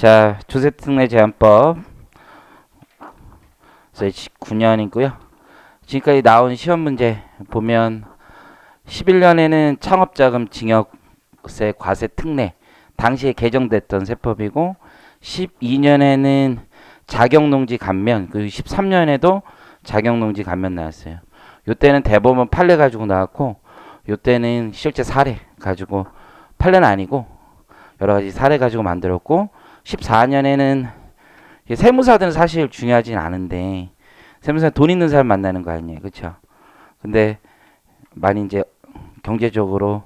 자, 조세특례 제한법 9년이고요. 지금까지 나온 시험 문제 보면 11년에는 창업자금 징역세 과세 특례 당시에 개정됐던 세법이고 12년에는 자격농지 감면, 그리고 13년에도 자격농지 감면 나왔어요. 요때는 대법원 판례 가지고 나왔고 요때는 실제 사례 가지고, 판례는 아니고 여러가지 사례 가지고 만들었고, 14년에는 세무사들은 사실 중요하진 않은데 세무사 돈 있는 사람 만나는 거 아니에요, 그렇죠? 근데 많이 이제 경제적으로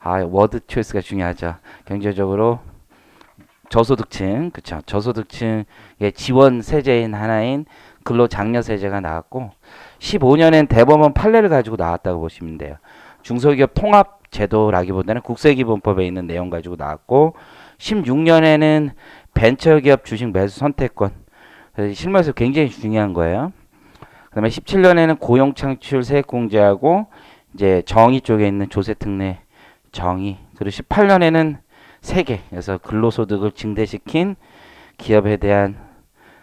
워드 초이스가 중요하죠. 경제적으로 저소득층, 그렇죠? 저소득층의 지원 세제인 하나인 근로장려세제가 나왔고 15년엔 대법원 판례를 가지고 나왔다고 보시면 돼요. 중소기업 통합제도라기보다는 국세기본법에 있는 내용 가지고 나왔고 16년에는 벤처기업 주식 매수 선택권, 실무에서 굉장히 중요한 거예요. 그 다음에 17년에는 고용창출 세액공제하고 이제 정의 쪽에 있는 조세특례 정의, 그리고 18년에는 세개, 그래서 근로소득을 증대시킨 기업에 대한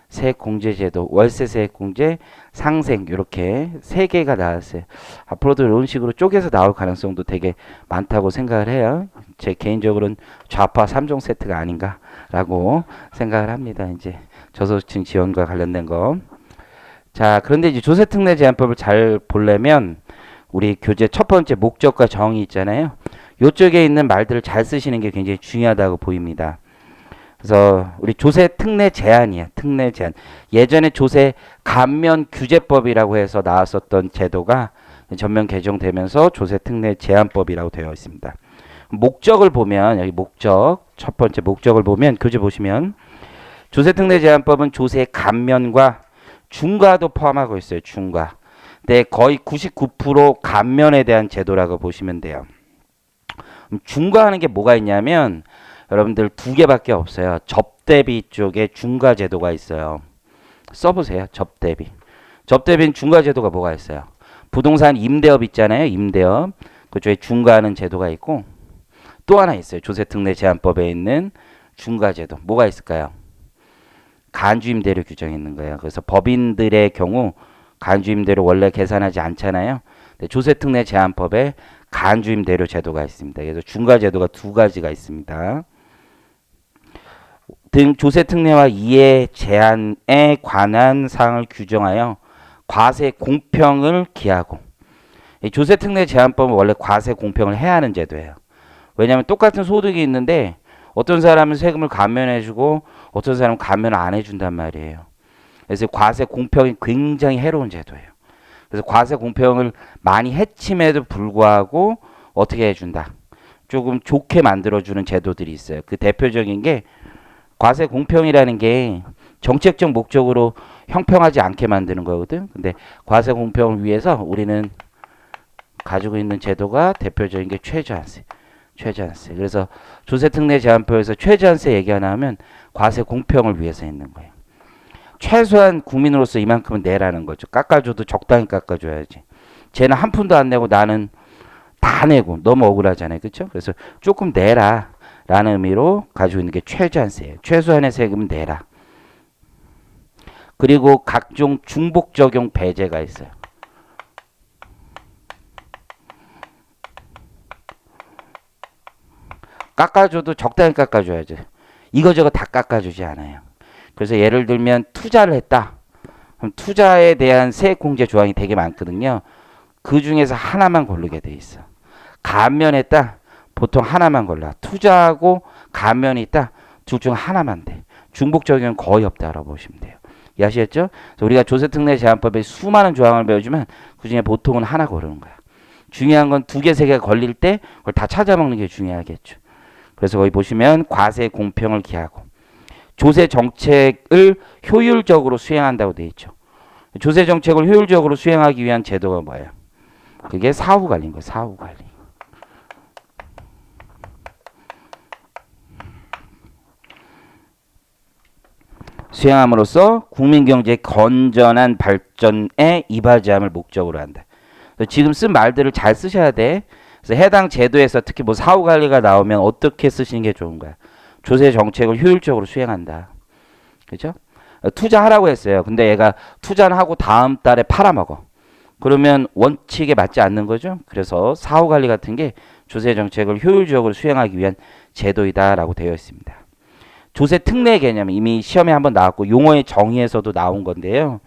세액공제제도, 월세세액공제, 상생, 이렇게 세 개가 나왔어요. 앞으로도 이런 식으로 쪼개서 나올 가능성도 되게 많다고 생각을 해요. 제 개인적으로는 좌파 3종 세트가 아닌가라고 생각을 합니다. 이제 저소득층 지원과 관련된 거. 자, 그런데 이제 조세특례 제한법을 잘 보려면 우리 교재 첫 번째 목적과 정의 있잖아요. 요쪽에 있는 말들을 잘 쓰시는 게 굉장히 중요하다고 보입니다. 그래서 우리 조세특례 제한이야. 특례 제한. 예전에 조세 감면 규제법이라고 해서 나왔었던 제도가 전면 개정되면서 조세특례 제한법이라고 되어 있습니다. 목적을 보면, 여기 목적, 첫 번째 목적을 보면, 교재 보시면 조세특례 제한법은 조세 감면과 중과도 포함하고 있어요. 중과. 근데 거의 99% 감면에 대한 제도라고 보시면 돼요. 중과하는 게 뭐가 있냐면 여러분들 두 개밖에 없어요. 접대비 쪽에 중과 제도가 있어요. 써보세요. 접대비. 접대비는 중과 제도가 뭐가 있어요? 부동산 임대업 있잖아요. 임대업. 그쪽에 중과하는 제도가 있고 또 하나 있어요. 조세특례 제한법에 있는 중과 제도. 뭐가 있을까요? 간주임대료 규정이 있는 거예요. 그래서 법인들의 경우 간주임대료 원래 계산하지 않잖아요. 조세특례 제한법에 간주임대료 제도가 있습니다. 그래서 중과제도가 두 가지가 있습니다. 등 조세특례와 이해 제한에 관한 사항을 규정하여 과세 공평을 기하고, 이 조세특례 제한법은 원래 과세 공평을 해야 하는 제도예요. 왜냐하면 똑같은 소득이 있는데 어떤 사람은 세금을 감면해주고 어떤 사람은 감면을 안 해준단 말이에요. 그래서 과세 공평이 굉장히 해로운 제도예요. 그래서 과세 공평을 많이 해침에도 불구하고 어떻게 해준다? 조금 좋게 만들어주는 제도들이 있어요. 그 대표적인 게 과세 공평이라는 게 정책적 목적으로 형평하지 않게 만드는 거거든. 근데 과세 공평을 위해서 우리는 가지고 있는 제도가 대표적인 게 최저한세. 최저한세. 그래서 조세특례 제한법에서 최저한세 얘기 하나 하면 과세 공평을 위해서 있는 거예요. 최소한 국민으로서 이만큼은 내라는 거죠. 깎아줘도 적당히 깎아줘야지. 쟤는 한 푼도 안 내고 나는 다 내고 너무 억울하잖아요. 그렇죠? 그래서 조금 내라 라는 의미로 가지고 있는 게 최저한세예요. 최소한의 세금은 내라. 그리고 각종 중복 적용 배제가 있어요. 깎아줘도 적당히 깎아줘야죠. 이거저거 다 깎아주지 않아요. 그래서 예를 들면 투자를 했다. 그럼 투자에 대한 세액공제 조항이 되게 많거든요. 그 중에서 하나만 고르게 돼 있어. 감면했다. 보통 하나만 골라. 투자하고 감면이 있다. 둘 중 하나만 돼. 중복 적용은 거의 없다라고 보시면 돼요. 이해하시겠죠? 우리가 조세특례 제한법에 수많은 조항을 배우지만 그 중에 보통은 하나 고르는 거야. 중요한 건 두 개, 세 개가 걸릴 때 그걸 다 찾아먹는 게 중요하겠죠. 그래서 거기 보시면 과세 공평을 기하고 조세 정책을 효율적으로 수행한다고 되어 있죠. 조세 정책을 효율적으로 수행하기 위한 제도가 뭐예요? 그게 사후관리인 거예요. 사후관리. 수행함으로써 국민경제의 건전한 발전에 이바지함을 목적으로 한다. 지금 쓴 말들을 잘 쓰셔야 돼. 그래서 해당 제도에서 특히 뭐 사후관리가 나오면 어떻게 쓰시는 게 좋은 거야? 조세 정책을 효율적으로 수행한다. 그죠? 투자하라고 했어요. 근데 얘가 투자는 하고 다음 달에 팔아먹어. 그러면 원칙에 맞지 않는 거죠. 그래서 사후관리 같은 게 조세 정책을 효율적으로 수행하기 위한 제도이다라고 되어 있습니다. 조세 특례 개념 이미 시험에 한번 나왔고 용어의 정의에서도 나온 건데요.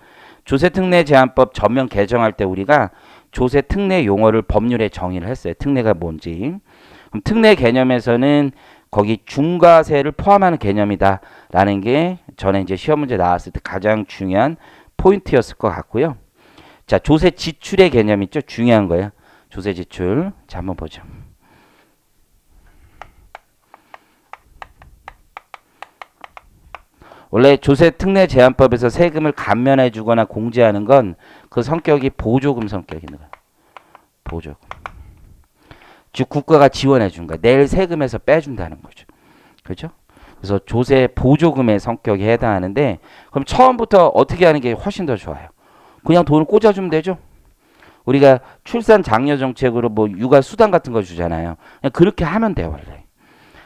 조세 특례 제한법 전면 개정할 때 우리가 조세 특례 용어를 법률에 정의를 했어요. 특례가 뭔지. 그럼 특례 개념에서는 거기 중과세를 포함하는 개념이다라는 게 전에 이제 시험 문제 나왔을 때 가장 중요한 포인트였을 것 같고요. 자, 조세 지출의 개념 있죠? 중요한 거예요. 조세 지출. 자, 한번 보죠. 원래 조세 특례 제한법에서 세금을 감면해 주거나 공제하는 건 그 성격이 보조금 성격이 있는 거예요. 보조금. 즉 국가가 지원해 준 거야. 내일 세금에서 빼준다는 거죠. 그렇죠? 그래서 조세 보조금의 성격에 해당하는데 그럼 처음부터 어떻게 하는 게 훨씬 더 좋아요. 그냥 돈을 꽂아주면 되죠. 우리가 출산 장려 정책으로 뭐 육아 수당 같은 거 주잖아요. 그냥 그렇게 하면 돼요 원래.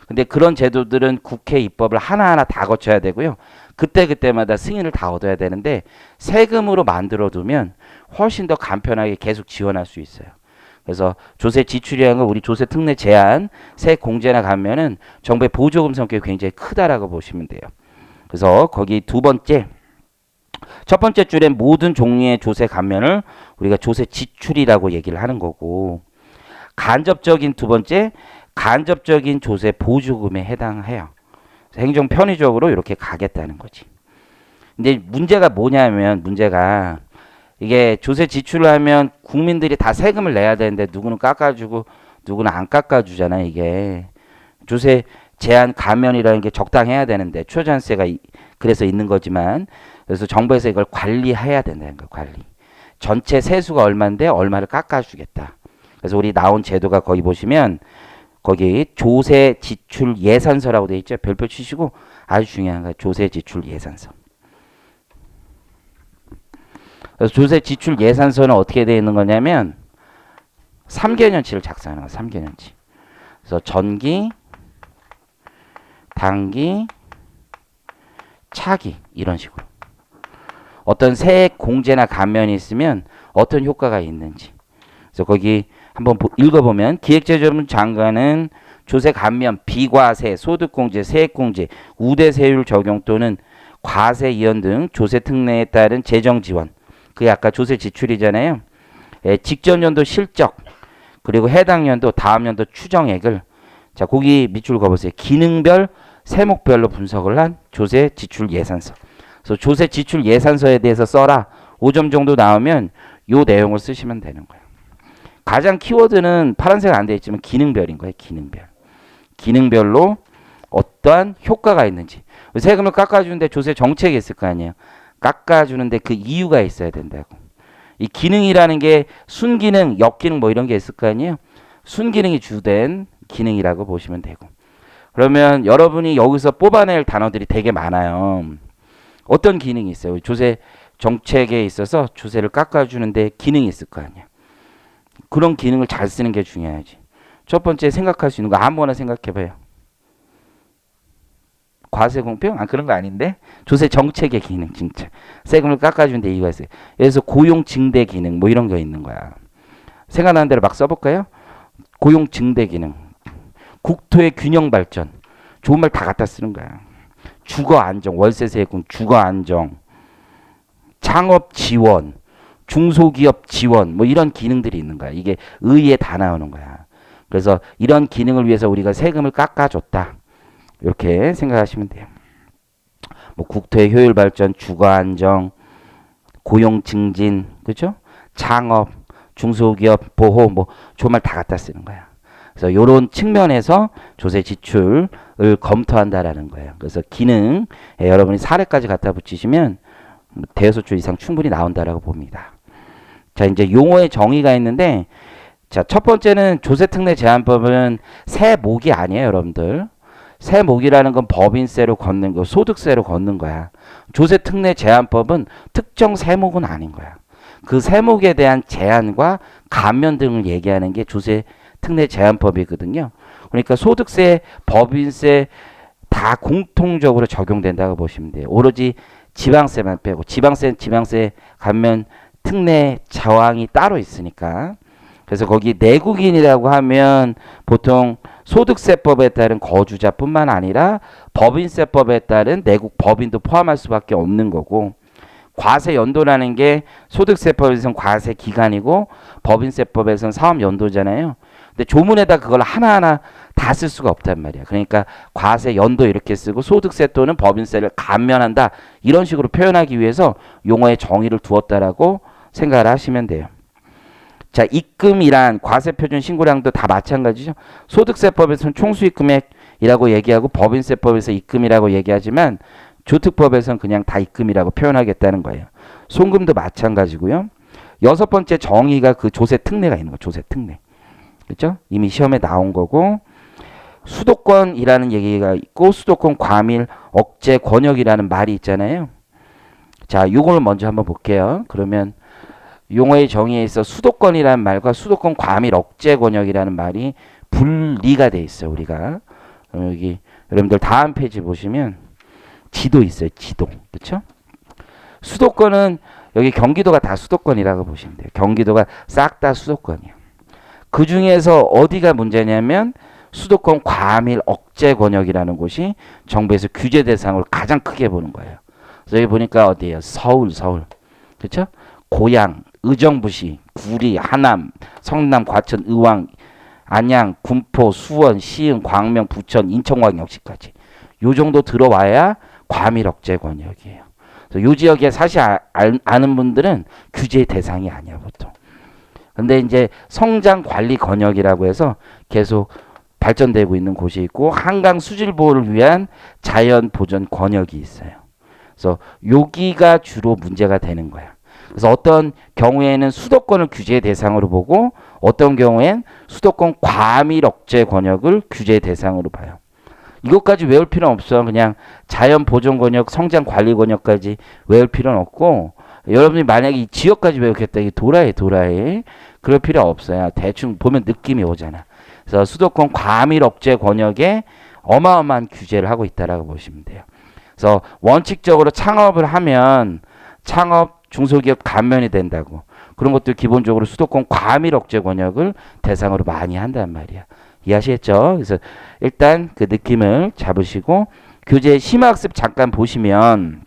근데 그런 제도들은 국회 입법을 하나하나 다 거쳐야 되고요. 그때그때마다 승인을 다 얻어야 되는데 세금으로 만들어두면 훨씬 더 간편하게 계속 지원할 수 있어요. 그래서 조세 지출이라는 건 우리 조세 특례 제한, 세액 공제나 가면은 정부의 보조금 성격이 굉장히 크다라고 보시면 돼요. 그래서 거기 두 번째, 첫 번째 줄에 모든 종류의 조세 감면을 우리가 조세 지출이라고 얘기를 하는 거고 간접적인 두 번째, 간접적인 조세 보조금에 해당해요. 행정 편의적으로 이렇게 가겠다는 거지. 근데 문제가 뭐냐면 문제가 이게 조세 지출을 하면 국민들이 다 세금을 내야 되는데 누구는 깎아주고 누구는 안 깎아주잖아요. 이게 조세 제한 감면이라는 게 적당해야 되는데 초전세가 그래서 있는 거지만 그래서 정부에서 이걸 관리해야 된다는 거예요. 관리. 전체 세수가 얼마인데 얼마를 깎아주겠다. 그래서 우리 나온 제도가 거기 보시면 거기 조세 지출 예산서라고 돼 있죠. 별표 치시고 아주 중요한 거 조세 지출 예산서. 그래서 조세 지출 예산서는 어떻게 되어 있는 거냐면 3개년치를 작성하는 거예요. 3개년치. 그래서 전기, 단기, 차기 이런 식으로. 어떤 세액 공제나 감면이 있으면 어떤 효과가 있는지. 그래서 거기 한번 읽어보면 기획재정부 장관은 조세 감면, 비과세, 소득공제, 세액공제, 우대세율 적용 또는 과세 이연 등 조세 특례에 따른 재정 지원. 그게 아까 조세 지출이잖아요. 직전 연도 실적 그리고 해당 연도 다음 연도 추정액을 자 거기 밑줄 그어보세요. 기능별 세목별로 분석을 한 조세 지출 예산서. 그래서 조세 지출 예산서에 대해서 써라. 5점 정도 나오면 요 내용을 쓰시면 되는 거예요. 가장 키워드는 파란색 안 돼 있지만 기능별인 거예요. 기능별. 기능별로 어떠한 효과가 있는지. 세금을 깎아주는데 조세 정책이 있을 거 아니에요. 깎아주는데 그 이유가 있어야 된다고. 이 기능이라는 게 순기능, 역기능 뭐 이런 게 있을 거 아니에요. 순기능이 주된 기능이라고 보시면 되고. 그러면 여러분이 여기서 뽑아낼 단어들이 되게 많아요. 어떤 기능이 있어요? 조세 정책에 있어서 조세를 깎아주는데 기능이 있을 거 아니에요. 그런 기능을 잘 쓰는 게 중요하지. 첫 번째 생각할 수 있는 거 아무거나 생각해봐요. 과세 공평? 그런 거 아닌데? 조세 정책의 기능 진짜. 세금을 깎아주는데 이유가 있어요. 그래서 고용 증대 기능 뭐 이런 거 있는 거야. 생각나는 대로 막 써볼까요? 고용 증대 기능. 국토의 균형 발전. 좋은 말 다 갖다 쓰는 거야. 주거 안정, 월세세액금, 주거 안정, 창업 지원, 중소기업 지원, 뭐 이런 기능들이 있는 거야. 이게 의의에 다 나오는 거야. 그래서 이런 기능을 위해서 우리가 세금을 깎아줬다. 이렇게 생각하시면 돼요. 뭐 국토의 효율 발전, 주거 안정, 고용 증진, 그렇죠? 창업, 중소기업 보호, 뭐 정말 다 갖다 쓰는 거야. 그래서 이런 측면에서 조세 지출을 검토한다라는 거예요. 그래서 기능 여러분이 사례까지 갖다 붙이시면 대여섯 줄 이상 충분히 나온다라고 봅니다. 자, 이제 용어의 정의가 있는데, 자, 첫 번째는 조세특례 제한법은 세목이 아니에요, 여러분들. 세목이라는 건 법인세로 걷는 거, 소득세로 걷는 거야. 조세특례 제한법은 특정 세목은 아닌 거야. 그 세목에 대한 제한과 감면 등을 얘기하는 게 조세특례 제한법이거든요. 그러니까 소득세, 법인세, 다 공통적으로 적용된다고 보시면 돼요. 오로지 지방세만 빼고 지방세 가면 특례 저항이 따로 있으니까. 그래서 거기 내국인이라고 하면 보통 소득세법에 따른 거주자뿐만 아니라 법인세법에 따른 내국 법인도 포함할 수밖에 없는 거고, 과세 연도라는 게 소득세법에서는 과세 기간이고 법인세법에서는 사업 연도잖아요. 근데 조문에다 그걸 하나하나 다 쓸 수가 없단 말이야. 그러니까 과세 연도 이렇게 쓰고 소득세 또는 법인세를 감면한다 이런 식으로 표현하기 위해서 용어의 정의를 두었다라고 생각을 하시면 돼요. 자, 입금이란 과세표준 신고량도 다 마찬가지죠. 소득세법에서는 총수입 금액이라고 얘기하고 법인세법에서 입금이라고 얘기하지만 조특법에서는 그냥 다 입금이라고 표현하겠다는 거예요. 송금도 마찬가지고요. 여섯 번째 정의가 그 조세 특례가 있는 거, 조세 특례. 그렇죠? 이미 시험에 나온 거고, 수도권이라는 얘기가 있고 수도권 과밀 억제 권역이라는 말이 있잖아요. 자, 이걸 먼저 한번 볼게요. 그러면 용어의 정의에 있어 수도권이라는 말과 수도권 과밀 억제 권역이라는 말이 분리가 돼 있어요. 우리가 여기 여러분들 다음 페이지 보시면 지도 있어요. 지도. 그렇죠? 수도권은 여기 경기도가 다 수도권이라고 보시면 돼요. 경기도가 싹 다 수도권이에요. 그 중에서 어디가 문제냐면 수도권 과밀 억제 권역이라는 곳이 정부에서 규제 대상으로 가장 크게 보는 거예요. 그래서 여기 보니까 어디예요? 서울. 그렇죠? 고양, 의정부시, 구리, 하남, 성남, 과천, 의왕, 안양, 군포, 수원, 시흥, 광명, 부천, 인천광역시까지 요 정도 들어와야 과밀 억제 권역이에요. 그래서 요 지역에 사실 아는 분들은 규제 대상이 아니야 보통. 근데 이제 성장 관리 권역이라고 해서 계속 발전되고 있는 곳이 있고 한강 수질 보호를 위한 자연 보전 권역이 있어요. 그래서 여기가 주로 문제가 되는 거야. 그래서 어떤 경우에는 수도권을 규제 대상으로 보고 어떤 경우엔 수도권 과밀 억제 권역을 규제 대상으로 봐요. 이것까지 외울 필요는 없어. 그냥 자연 보존 권역, 성장 관리 권역까지 외울 필요는 없고, 여러분이 만약에 이 지역까지 외우겠다, 이 도라에 그럴 필요 없어요. 대충 보면 느낌이 오잖아. 그래서 수도권 과밀 억제 권역에 어마어마한 규제를 하고 있다라고 보시면 돼요. 그래서 원칙적으로 창업을 하면 창업 중소기업 감면이 된다고. 그런 것도 기본적으로 수도권 과밀 억제 권역을 대상으로 많이 한단 말이야. 이해하시겠죠? 그래서 일단 그 느낌을 잡으시고 교재 심화학습 잠깐 보시면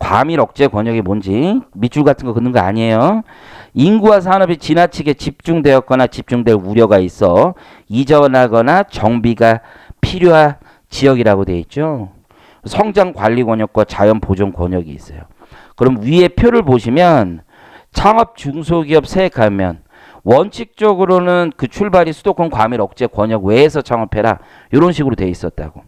과밀 억제 권역이 뭔지 밑줄 같은 거 긋는 거 아니에요. 인구와 산업이 지나치게 집중되었거나 집중될 우려가 있어 이전하거나 정비가 필요한 지역이라고 되어 있죠. 성장 관리 권역과 자연 보존 권역이 있어요. 그럼 위에 표를 보시면 창업 중소기업 세액 감면 원칙적으로는 그 출발이 수도권 과밀 억제 권역 외에서 창업해라 이런 식으로 돼 있었다고.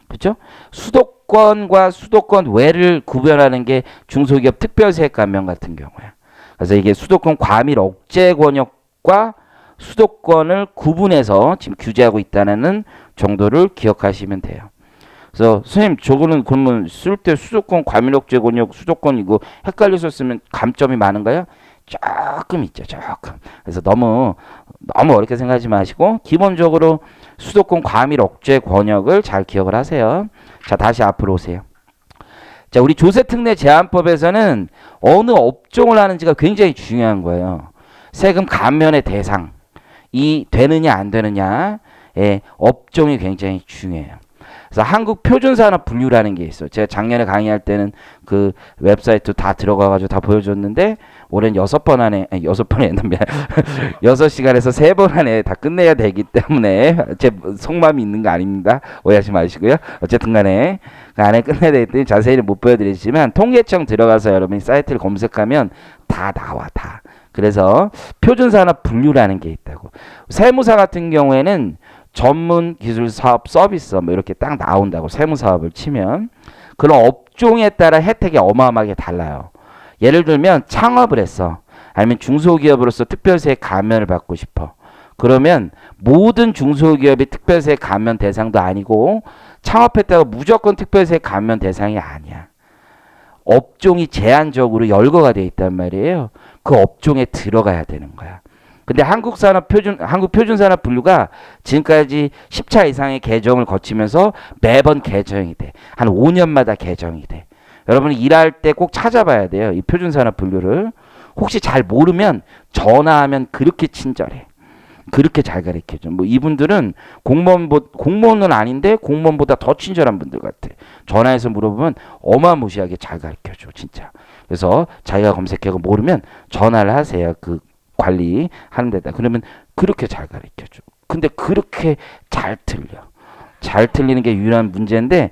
그렇죠? 수도권과 수도권 외를 구별하는 게 중소기업 특별세액 감면 같은 경우야. 그래서 이게 수도권 과밀 억제 권역과 수도권을 구분해서 지금 규제하고 있다는 정도를 기억하시면 돼요. 그래서 선생님 저거는 그러면 쓸 때 수도권 과밀 억제 권역 수도권 이거 헷갈려서 쓰면 감점이 많은가요? 조금 있죠. 조금. 그래서 너무 어렵게 생각하지 마시고 기본적으로 수도권 과밀 억제 권역을 잘 기억을 하세요. 자, 다시 앞으로 오세요. 자, 우리 조세특례 제한법에서는 어느 업종을 하는지가 굉장히 중요한 거예요. 세금 감면의 대상이 되느냐 안 되느냐의 업종이 굉장히 중요해요. 그래서 한국 표준산업 분류라는 게 있어요. 제가 작년에 강의할 때는 그 웹사이트 다 들어가가지고 다 보여줬는데 올해는 6번 안에 6시간에서 3번 안에 다 끝내야 되기 때문에 제 속마음이 있는 거 아닙니다. 오해하지 마시고요. 어쨌든 간에 그 안에 끝내야 되기 때문에 자세히는 못 보여드리지만 통계청 들어가서 여러분이 사이트를 검색하면 다 나와 다. 그래서 표준산업 분류라는 게 있다고. 세무사 같은 경우에는 전문 기술 사업 서비스 뭐 이렇게 딱 나온다고. 세무사업을 치면 그런 업종에 따라 혜택이 어마어마하게 달라요. 예를 들면 창업을 했어. 아니면 중소기업으로서 특별세액 감면을 받고 싶어. 그러면 모든 중소기업이 특별세액 감면 대상도 아니고 창업했다고 무조건 특별세액 감면 대상이 아니야. 업종이 제한적으로 열거가 돼 있단 말이에요. 그 업종에 들어가야 되는 거야. 근데 한국 표준산업 분류가 지금까지 10차 이상의 개정을 거치면서 매번 개정이 돼. 한 5년마다 개정이 돼. 여러분이 일할 때 꼭 찾아봐야 돼요. 이 표준산업 분류를. 혹시 잘 모르면 전화하면 그렇게 친절해. 그렇게 잘 가르쳐줘. 뭐 이분들은 공무원은 아닌데 공무원보다 더 친절한 분들 같아. 전화해서 물어보면 어마무시하게 잘 가르쳐줘. 진짜. 그래서 자기가 검색하고 모르면 전화를 하세요. 그 관리하는 데다. 그러면 그렇게 잘 가르쳐줘. 근데 그렇게 잘 틀려. 잘 틀리는 게 유일한 문제인데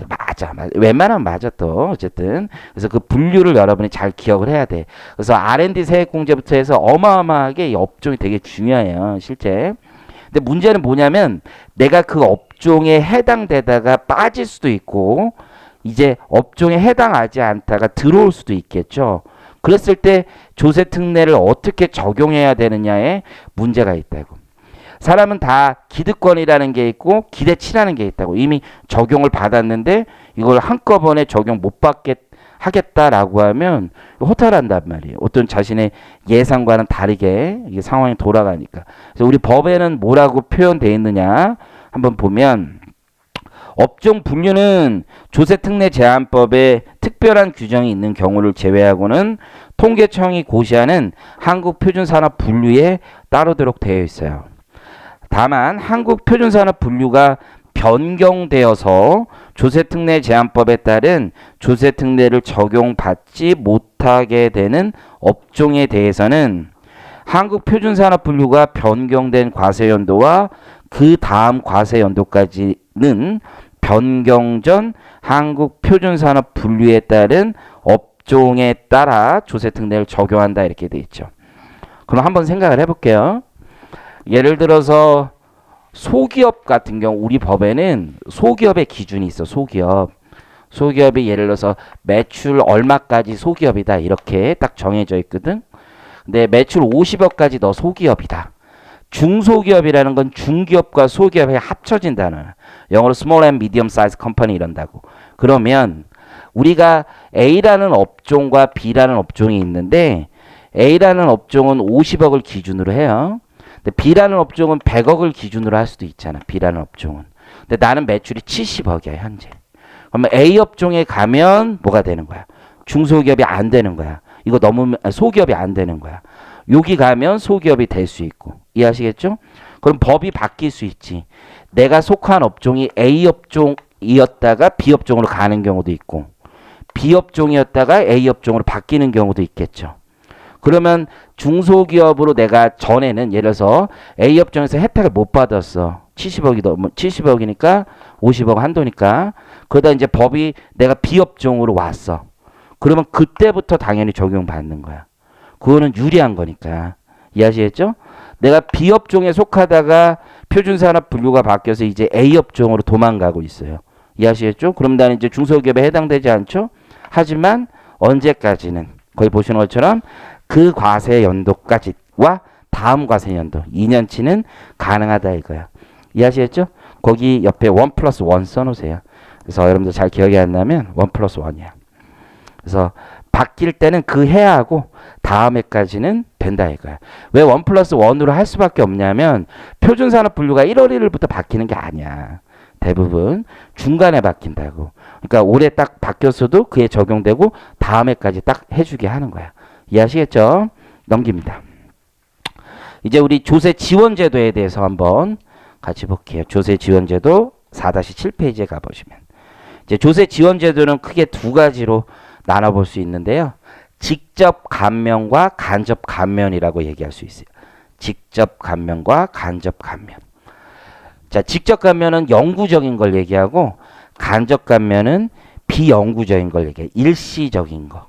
맞아. 웬만하면 맞아 또 어쨌든. 그래서 그 분류를 여러분이 잘 기억을 해야 돼. 그래서 R&D 세액공제부터 해서 어마어마하게 이 업종이 되게 중요해요. 실제. 근데 문제는 뭐냐면 내가 그 업종에 해당되다가 빠질 수도 있고 이제 업종에 해당하지 않다가 들어올 수도 있겠죠. 그랬을 때 조세 특례를 어떻게 적용해야 되느냐에 문제가 있다고. 사람은 다 기득권이라는 게 있고 기대치라는 게 있다고. 이미 적용을 받았는데 이걸 한꺼번에 적용 못 하겠다라고 하면 허탈한단 말이에요. 어떤 자신의 예상과는 다르게 이게 상황이 돌아가니까. 그래서 우리 법에는 뭐라고 표현되어 있느냐 한번 보면 업종 분류는 조세특례 제한법에 특별한 규정이 있는 경우를 제외하고는 통계청이 고시하는 한국표준산업 분류에 따르도록 되어 있어요. 다만 한국표준산업 분류가 변경되어서 조세특례 제한법에 따른 조세특례를 적용받지 못하게 되는 업종에 대해서는 한국표준산업 분류가 변경된 과세연도와 그 다음 과세연도까지는 변경 전 한국표준산업 분류에 따른 업종에 따라 조세특례를 적용한다 이렇게 돼 있죠. 그럼 한번 생각을 해볼게요. 예를 들어서 소기업 같은 경우 우리 법에는 소기업의 기준이 있어. 소기업이 예를 들어서 매출 얼마까지 소기업이다 이렇게 딱 정해져 있거든. 근데 매출 50억까지 너 소기업이다. 중소기업이라는 건 중기업과 소기업이 합쳐진 단어. 영어로 small and medium size company 이런다고. 그러면 우리가 A라는 업종과 B라는 업종이 있는데 A라는 업종은 50억을 기준으로 해요. 근데 B라는 업종은 100억을 기준으로 할 수도 있잖아. B라는 업종은. 근데 나는 매출이 70억이야 현재. 그러면 A 업종에 가면 뭐가 되는 거야? 중소기업이 안 되는 거야. 이거 너무 소기업이 안 되는 거야. 여기 가면 소기업이 될 수 있고. 이해하시겠죠? 그럼 법이 바뀔 수 있지. 내가 속한 업종이 A 업종이었다가 B 업종으로 가는 경우도 있고 B 업종이었다가 A 업종으로 바뀌는 경우도 있겠죠. 그러면 중소기업으로 내가 전에는 예를 들어서 A 업종에서 혜택을 못 받았어. 70억이니까 50억 한도니까. 그러다 이제 법이 내가 B 업종으로 왔어. 그러면 그때부터 당연히 적용받는 거야. 그거는 유리한 거니까. 이해하시겠죠? 내가 B 업종에 속하다가 표준산업 분류가 바뀌어서 이제 A 업종으로 도망가고 있어요. 이해하시겠죠? 그럼 나는 이제 중소기업에 해당되지 않죠? 하지만 언제까지는 거기 보시는 것처럼 그 과세 연도까지와 다음 과세 연도 2년치는 가능하다 이거야. 이해하시겠죠? 거기 옆에 1+1 써놓으세요. 그래서 여러분들 잘 기억이 안 나면 1+1이야. 그래서 바뀔 때는 그 해하고 다음 해까지는 된다 이거야. 왜 1+1으로 할 수밖에 없냐면 표준산업 분류가 1월 1일부터 바뀌는 게 아니야. 대부분 중간에 바뀐다고. 그러니까 올해 딱 바뀌었어도 그에 적용되고 다음 해까지 딱 해주게 하는 거야. 이해하시겠죠? 넘깁니다. 이제 우리 조세지원제도에 대해서 한번 같이 볼게요. 조세지원제도 4-7페이지에 가보시면 이제 조세지원제도는 크게 두 가지로 나눠볼 수 있는데요. 직접 감면과 간접 감면이라고 얘기할 수 있어요. 직접 감면과 간접 감면. 자, 직접 감면은 영구적인 걸 얘기하고 간접 감면은 비영구적인 걸 얘기해요. 일시적인 거.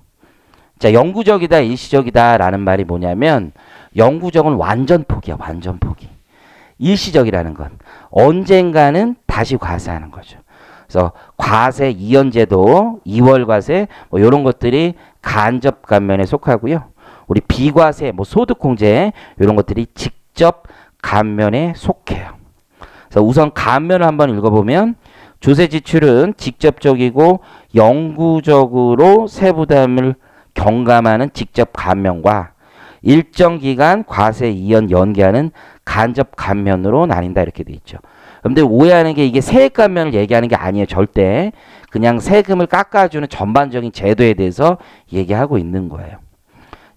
자, 영구적이다, 일시적이다 라는 말이 뭐냐면 영구적은 완전 포기야. 완전 포기. 일시적이라는 건 언젠가는 다시 과세하는 거죠. 그래서 과세 이연제도, 2월 과세 뭐 이런 것들이 간접 감면에 속하고요. 우리 비과세, 뭐 소득공제 이런 것들이 직접 감면에 속해요. 그래서 우선 감면을 한번 읽어보면 조세 지출은 직접적이고 영구적으로 세부담을 경감하는 직접 감면과 일정 기간 과세 이연 연기하는 간접 감면으로 나뉜다 이렇게 돼 있죠. 근데 오해하는 게 이게 세액 감면을 얘기하는 게 아니에요. 절대. 그냥 세금을 깎아주는 전반적인 제도에 대해서 얘기하고 있는 거예요.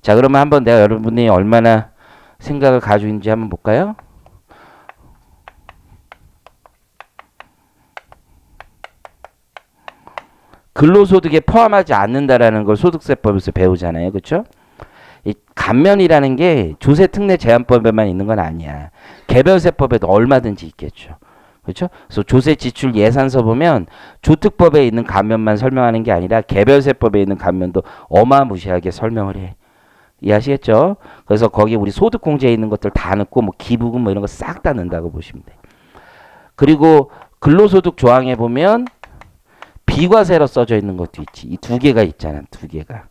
자, 그러면 한번 내가 여러분이 얼마나 생각을 가지고 있는지 한번 볼까요? 근로소득에 포함하지 않는다라는 걸 소득세법에서 배우잖아요. 그렇죠? 이 감면이라는 게 조세특례 제한법에만 있는 건 아니야. 개별세법에도 얼마든지 있겠죠. 그렇죠? 그래서 조세지출 예산서 보면 조특법에 있는 감면만 설명하는 게 아니라 개별세법에 있는 감면도 어마무시하게 설명을 해. 이해하시겠죠? 그래서 거기 우리 소득공제에 있는 것들 다 넣고 뭐 기부금 뭐 이런 거 싹 다 넣는다고 보시면 돼. 그리고 근로소득 조항에 보면 비과세로 써져 있는 것도 있지. 이 두 개가 있잖아. 두 개가.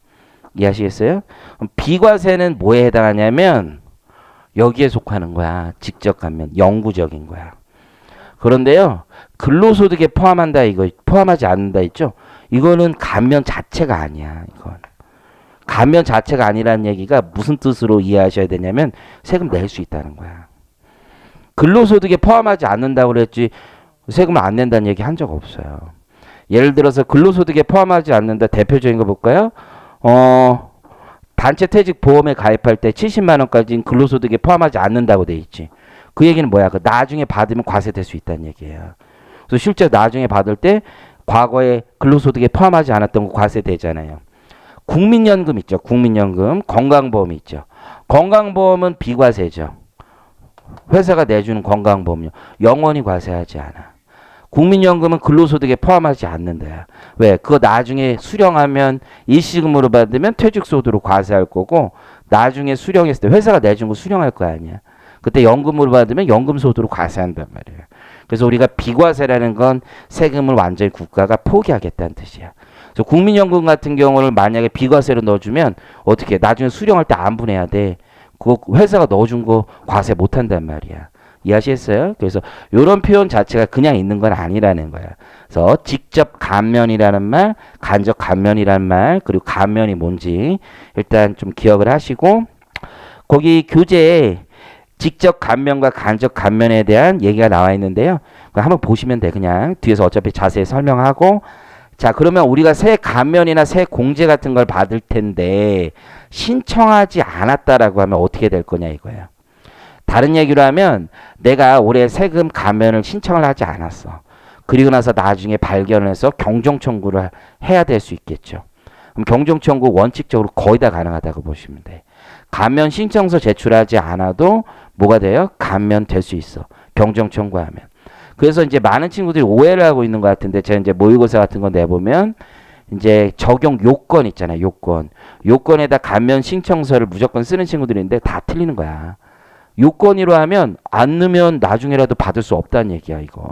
이해하시겠어요? 그럼 비과세는 뭐에 해당하냐면 여기에 속하는 거야. 직접 감면. 영구적인 거야. 그런데요. 근로소득에 포함한다 이거 포함하지 않는다 있죠? 이거는 감면 자체가 아니야. 이건. 감면 자체가 아니라는 얘기가 무슨 뜻으로 이해하셔야 되냐면 세금 낼 수 있다는 거야. 근로소득에 포함하지 않는다고 그랬지 세금을 안 낸다는 얘기 한 적 없어요. 예를 들어서 근로소득에 포함하지 않는다 대표적인 거 볼까요? 단체 퇴직 보험에 가입할 때 70만 원까지는 근로소득에 포함하지 않는다고 돼 있지. 그 얘기는 뭐야? 그 나중에 받으면 과세될 수 있다는 얘기예요. 그래서 실제 나중에 받을 때 과거에 근로소득에 포함하지 않았던 거 과세되잖아요. 국민연금 있죠. 국민연금, 건강보험이 있죠. 건강보험은 비과세죠. 회사가 내주는 건강보험료 영원히 과세하지 않아. 국민연금은 근로소득에 포함하지 않는다. 왜? 그거 나중에 수령하면 일시금으로 받으면 퇴직소득으로 과세할 거고 나중에 수령했을 때 회사가 내준 거 수령할 거 아니야. 그때 연금으로 받으면 연금소득으로 과세한단 말이에요. 그래서 우리가 비과세라는 건 세금을 완전히 국가가 포기하겠다는 뜻이야. 그래서 국민연금 같은 경우는 만약에 비과세로 넣어주면 어떻게 나중에 수령할 때 안 분해야 돼. 그거 회사가 넣어준 거 과세 못한단 말이야. 이해하시겠어요? 그래서 이런 표현 자체가 그냥 있는 건 아니라는 거야. 그래서 직접 감면이라는 말, 간접 감면이라는 말, 그리고 감면이 뭔지 일단 좀 기억을 하시고 거기 교재에 직접 감면과 간접 감면에 대한 얘기가 나와 있는데요. 한번 보시면 돼. 그냥 뒤에서 어차피 자세히 설명하고 자 그러면 우리가 세 감면이나 세 공제 같은 걸 받을 텐데 신청하지 않았다라고 하면 어떻게 될 거냐 이거예요. 다른 얘기로 하면 내가 올해 세금 감면을 신청을 하지 않았어. 그리고 나서 나중에 발견해서 경정청구를 해야 될 수 있겠죠. 그럼 경정청구 원칙적으로 거의 다 가능하다고 보시면 돼. 감면 신청서 제출하지 않아도 뭐가 돼요? 감면 될 수 있어. 경정청구하면. 그래서 이제 많은 친구들이 오해를 하고 있는 것 같은데 제가 이제 모의고사 같은 거 내보면 이제 적용 요건 있잖아요. 요건. 요건에다 감면 신청서를 무조건 쓰는 친구들이 있는데 다 틀리는 거야. 요건으로 하면 안 넣으면 나중에라도 받을 수 없다는 얘기야. 이건.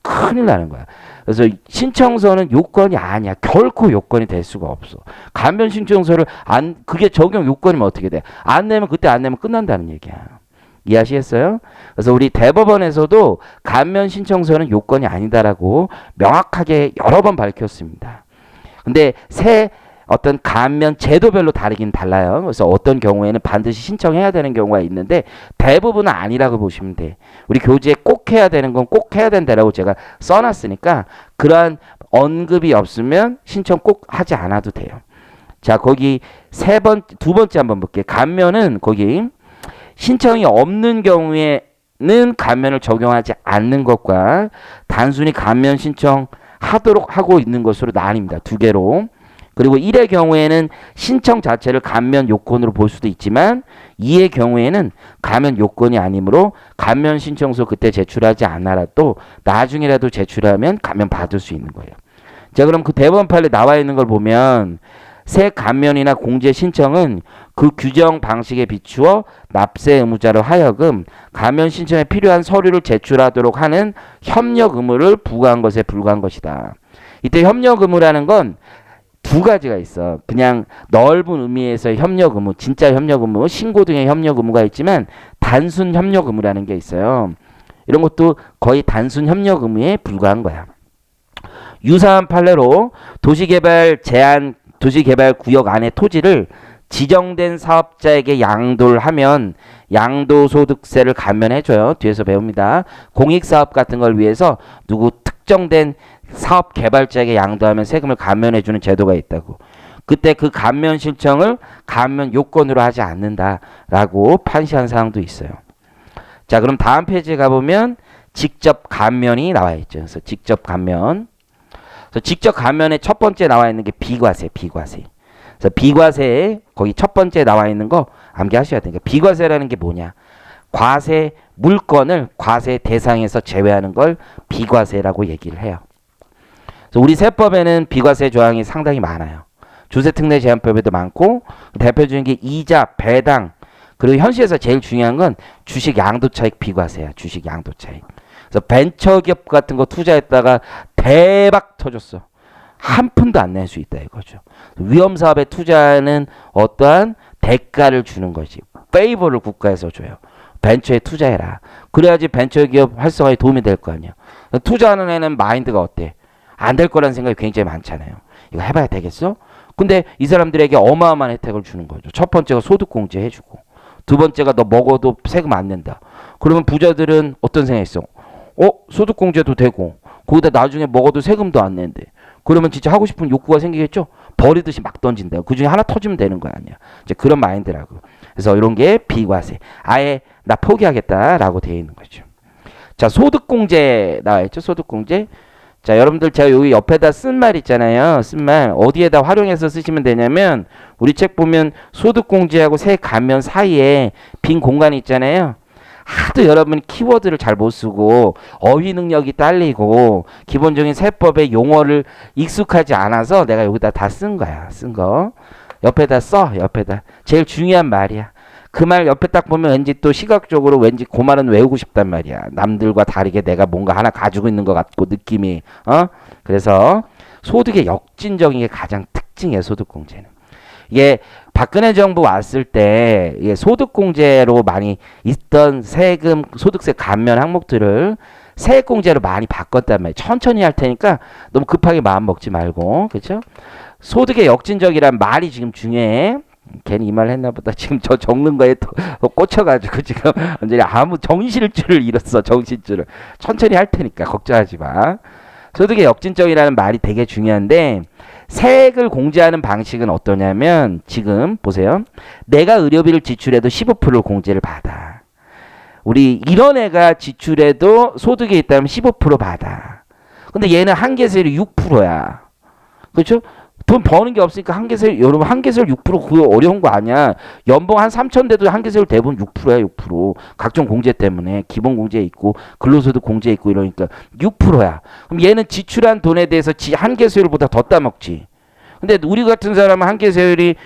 큰일 나는 거야. 그래서 신청서는 요건이 아니야. 결코 요건이 될 수가 없어. 감면 신청서를 그게 적용 요건이면 어떻게 돼? 안 내면 그때 안 내면 끝난다는 얘기야. 이해하시겠어요? 그래서 우리 대법원에서도 감면 신청서는 요건이 아니다라고 명확하게 여러 번 밝혔습니다. 근데 어떤 감면 제도별로 다르긴 달라요. 그래서 어떤 경우에는 반드시 신청해야 되는 경우가 있는데 대부분은 아니라고 보시면 돼. 우리 교재에 꼭 해야 되는 건 꼭 해야 된다라고 제가 써놨으니까 그러한 언급이 없으면 신청 꼭 하지 않아도 돼요. 자, 거기 두 번째 한번 볼게요. 감면은 거기 신청이 없는 경우에는 감면을 적용하지 않는 것과 단순히 감면 신청하도록 하고 있는 것으로 나뉩니다. 두 개로. 그리고 1의 경우에는 신청 자체를 감면 요건으로 볼 수도 있지만 2의 경우에는 감면 요건이 아니므로 감면 신청서 그때 제출하지 않아라도 나중에라도 제출하면 감면 받을 수 있는 거예요. 자, 그럼 그 대법원 판례 나와 있는 걸 보면 세 감면이나 공제 신청은 그 규정 방식에 비추어 납세 의무자로 하여금 감면 신청에 필요한 서류를 제출하도록 하는 협력 의무를 부과한 것에 불과한 것이다. 이때 협력 의무라는 건 두 가지가 있어. 그냥 넓은 의미에서의 협력 의무, 진짜 협력 의무, 신고 등의 협력 의무가 있지만 단순 협력 의무라는 게 있어요. 이런 것도 거의 단순 협력 의무에 불과한 거야. 유사한 판례로 도시개발 구역 안의 토지를 지정된 사업자에게 양도를 하면 양도소득세를 감면해줘요. 뒤에서 배웁니다. 공익사업 같은 걸 위해서 누구 특정된 사업 개발자에게 양도하면 세금을 감면해주는 제도가 있다고. 그때 그 감면 신청을 감면 요건으로 하지 않는다라고 판시한 사항도 있어요. 자, 그럼 다음 페이지에 가보면 직접 감면이 나와 있죠. 그래서 직접 감면. 그래서 직접 감면에 첫 번째 나와 있는 게 비과세, 비과세. 그래서 비과세에 거기 첫 번째 나와 있는 거 암기하셔야 돼요. 비과세라는 게 뭐냐? 과세 물건을 과세 대상에서 제외하는 걸 비과세라고 얘기를 해요. 그래서 우리 세법에는 비과세 조항이 상당히 많아요. 주세특례제한법에도 많고 대표적인 게 이자, 배당, 그리고 현실에서 제일 중요한 건 주식 양도차익 비과세야. 주식 양도차익. 그래서 벤처기업 같은 거 투자했다가 대박 터졌어. 한 푼도 안 낼 수 있다 이거죠. 위험사업에 투자하는 어떠한 대가를 주는 거지. 페이버를 국가에서 줘요. 벤처에 투자해라. 그래야지 벤처기업 활성화에 도움이 될 거 아니야. 투자하는 애는 마인드가 어때? 안 될 거라는 생각이 굉장히 많잖아요. 이거 해봐야 되겠어? 근데 이 사람들에게 어마어마한 혜택을 주는 거죠. 첫 번째가 소득공제 해주고, 두 번째가 너 먹어도 세금 안 낸다. 그러면 부자들은 어떤 생각이 있어? 소득공제도 되고 거기다 나중에 먹어도 세금도 안 낸대. 그러면 진짜 하고 싶은 욕구가 생기겠죠? 버리듯이 막 던진다. 그 중에 하나 터지면 되는 거 아니야. 이제 그런 마인드라고. 그래서 이런 게 비과세. 아예 나 포기하겠다라고 되어 있는 거죠. 자, 소득공제 나와 있죠? 소득공제. 자, 여러분들 제가 여기 옆에다 쓴 말 있잖아요. 쓴 말 어디에다 활용해서 쓰시면 되냐면 우리 책 보면 소득공제하고 세감면 사이에 빈 공간이 있잖아요. 하도 여러분 키워드를 잘 못 쓰고 어휘 능력이 딸리고 기본적인 세법의 용어를 익숙하지 않아서 내가 여기다 다 쓴 거야. 쓴 거. 옆에다 써. 옆에다. 제일 중요한 말이야. 그 말 옆에 딱 보면 왠지 또 시각적으로 왠지 그 말은 외우고 싶단 말이야. 남들과 다르게 내가 뭔가 하나 가지고 있는 것 같고 느낌이. 그래서 소득의 역진적인 게 가장 특징이에요. 소득공제는. 이게 박근혜 정부 왔을 때 소득공제로 많이 있던 세금, 소득세 감면 항목들을 세액공제로 많이 바꿨단 말이에요. 천천히 할 테니까 너무 급하게 마음 먹지 말고. 그렇죠? 소득의 역진적이란 말이 지금 중요해. 괜히 이 말 했나 보다. 지금 저 적는 거에 또 꽂혀가지고 지금 완전히 아무 정신줄을 잃었어. 정신줄을. 천천히 할 테니까 걱정하지 마. 소득의 역진적이라는 말이 되게 중요한데 세액을 공제하는 방식은 어떠냐면 지금 보세요. 내가 의료비를 지출해도 15%를 공제를 받아. 우리 이런 애가 지출해도 소득이 있다면 15% 받아. 근데 얘는 한계세율이 6%야. 그렇죠? 돈 버는 게 없으니까 한계세율, 여러분 한계세율 6% 그거 어려운 거 아니야. 연봉 한 3천 돼도 한계세율 대부분 6%야. 6%. 각종 공제 때문에 기본 공제 있고 근로소득 공제 있고 이러니까 6%야. 그럼 얘는 지출한 돈에 대해서 한계세율보다 더 따먹지. 근데 우리 같은 사람은 한계세율이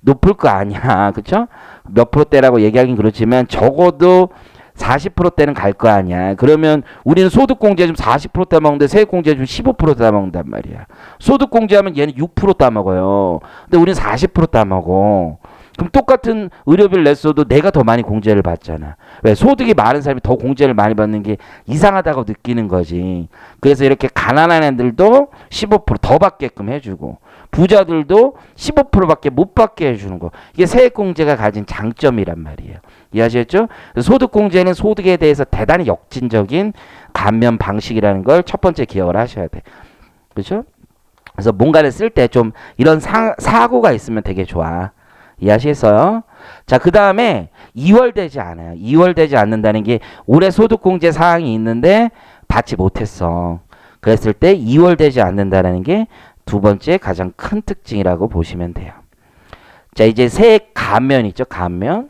높을 거 아니야. 그쵸? 몇 프로대라고 얘기하긴 그렇지만 적어도 40%대는 갈 거 아니야. 그러면 우리는 소득공제 좀 40% 따먹는데 세액공제 좀 15% 따먹는단 말이야. 소득공제하면 얘는 6% 따먹어요. 근데 우리는 40% 따먹어. 그럼 똑같은 의료비를 냈어도 내가 더 많이 공제를 받잖아. 왜? 소득이 많은 사람이 더 공제를 많이 받는 게 이상하다고 느끼는 거지. 그래서 이렇게 가난한 애들도 15%더 받게끔 해주고 부자들도 15%밖에 못 받게 해주는 거. 이게 세액공제가 가진 장점이란 말이에요. 이해하셨죠? 소득공제는 소득에 대해서 대단히 역진적인 감면 방식이라는 걸 첫 번째 기억을 하셔야 돼. 그렇죠? 그래서 뭔가를 쓸 때 좀 이런 사고가 있으면 되게 좋아. 이해하시겠어요? 자, 그 다음에 2월되지 않아요. 2월되지 않는다는 게 올해 소득공제 사항이 있는데 받지 못했어. 그랬을 때 2월되지 않는다는 게 두 번째 가장 큰 특징이라고 보시면 돼요. 자, 이제 세액 감면 있죠? 감면.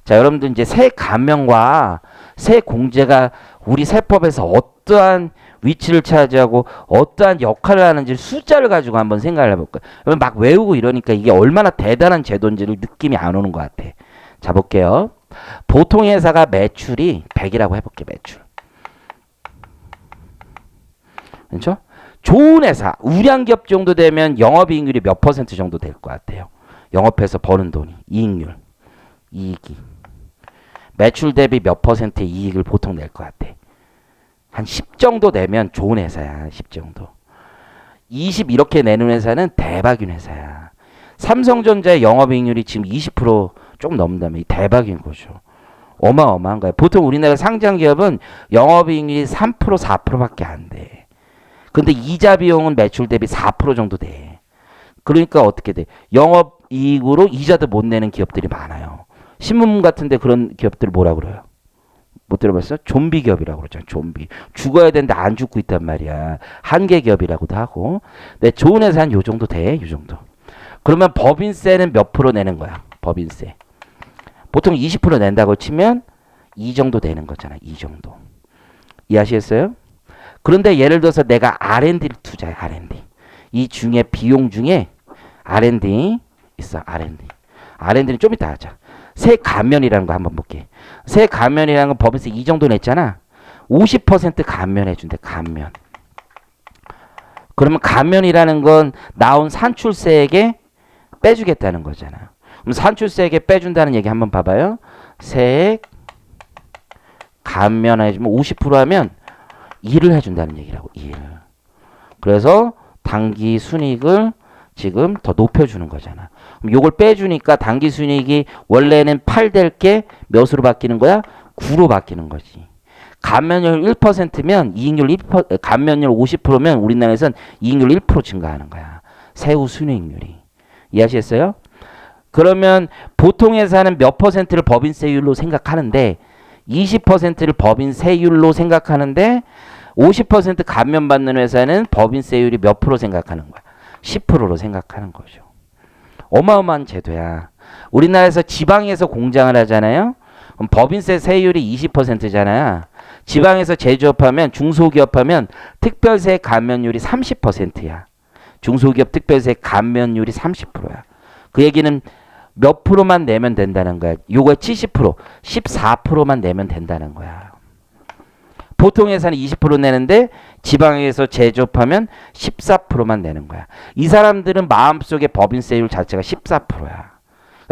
자, 여러분들 이제 세액 감면과 세액 공제가 우리 세법에서 어떠한 위치를 차지하고 어떠한 역할을 하는지 숫자를 가지고 한번 생각을 해볼까요? 여러분 막 외우고 이러니까 이게 얼마나 대단한 제도인지를 느낌이 안 오는 것 같아. 자, 볼게요. 보통 회사가 매출이 100이라고 해볼게요. 매출. 그렇죠? 좋은 회사, 우량기업 정도 되면 영업이익률이 몇 퍼센트 정도 될 것 같아요? 영업해서 버는 돈이, 이익률, 이익이. 매출 대비 몇 퍼센트의 이익을 보통 낼 것 같아? 한 10 정도 내면 좋은 회사야. 10 정도. 20 이렇게 내는 회사는 대박인 회사야. 삼성전자의 영업이익률이 지금 20% 넘는다면 대박인 거죠. 어마어마한 거예요. 보통 우리나라 상장 기업은 영업이익률이 3% 4%밖에 안 돼. 근데 이자 비용은 매출 대비 4% 정도 돼. 그러니까 어떻게 돼? 영업이익으로 이자도 못 내는 기업들이 많아요. 신문 같은데 그런 기업들 뭐라 그래요? 못 들어봤어? 좀비 기업이라고 그러잖아. 좀비. 죽어야 되는데 안 죽고 있단 말이야. 한계 기업이라고도 하고. 네, 좋은 회사 한 요 정도 돼. 요 정도. 그러면 법인세는 몇 프로 내는 거야? 법인세. 보통 20% 낸다고 치면 이 정도 되는 거잖아. 이 정도. 이해하시겠어요? 그런데 예를 들어서 내가 R&D를 투자해. R&D. 이 중에 비용 중에 R&D 있어. R&D. R&D는 좀 이따 하자. 세 감면이라는 거 한번 볼게. 세 감면이라는 건 법인세 이 정도 냈잖아. 50% 감면해 준대. 감면. 그러면 감면이라는 건 나온 산출세액에 빼주겠다는 거잖아. 그럼 산출세액에 빼준다는 얘기 한번 봐봐요. 세액 감면해주면 50% 하면 1을 해준다는 얘기라고. 1. 그래서 당기 순이익을 지금 더 높여주는 거잖아. 그럼 요걸 빼주니까 당기 순이익이 원래는 8 될 게 몇으로 바뀌는 거야? 9로 바뀌는 거지. 감면율 1%면 이익률 1%, 감면율 50%면 우리나라에선 이익률 1% 증가하는 거야. 세후 순이익률이. 이해하시겠어요? 그러면 보통 회사는 몇 퍼센트를 법인세율로 생각하는데 20%를 법인세율로 생각하는데 50% 감면받는 회사는 법인세율이 몇 프로 생각하는 거야? 10%로 생각하는 거죠. 어마어마한 제도야. 우리나라에서 지방에서 공장을 하잖아요. 그럼 법인세 세율이 20%잖아요. 지방에서 제조업하면 중소기업하면 특별세 감면율이 30%야. 중소기업 특별세 감면율이 30%야. 그 얘기는 몇 프로만 내면 된다는 거야. 요거 70%, 14%만 내면 된다는 거야. 보통 회사는 20% 내는데 지방에서 제조업하면 14%만 내는 거야. 이 사람들은 마음속에 법인세율 자체가 14%야.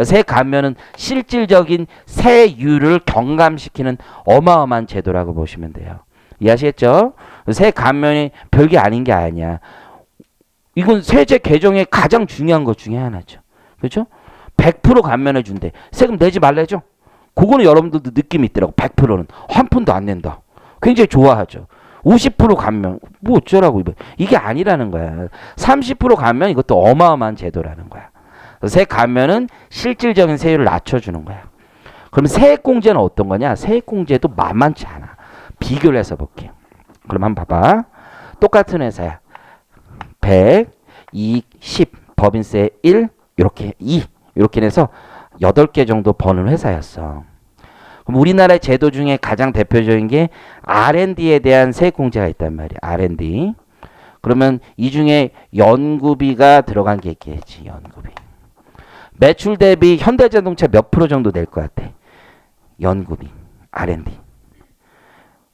세 감면은 실질적인 세율을 경감시키는 어마어마한 제도라고 보시면 돼요. 이해하시겠죠? 세 감면이 별게 아닌 게 아니야. 이건 세제 개정의 가장 중요한 것 중에 하나죠. 그렇죠? 100% 감면해 준대. 세금 내지 말래죠? 그거는 여러분들도 느낌이 있더라고. 100%는 한 푼도 안 낸다. 굉장히 좋아하죠. 50% 감면 뭐 어쩌라고. 이게 아니라는 거야. 30% 감면 이것도 어마어마한 제도라는 거야. 세액 감면은 실질적인 세율을 낮춰주는 거야. 그럼 세액공제는 어떤 거냐? 세액공제도 만만치 않아. 비교를 해서 볼게요. 그럼 한번 봐봐. 똑같은 회사야. 100, 2, 10, 법인세 1, 이렇게 2, 이렇게 해서 8개 정도 버는 회사였어. 그럼 우리나라의 제도 중에 가장 대표적인 게 R&D에 대한 세액공제가 있단 말이야. R&D. 그러면 이 중에 연구비가 들어간 게 있겠지. 연구비. 매출 대비 현대자동차 몇 프로 정도 낼 것 같아? 연구비. R&D.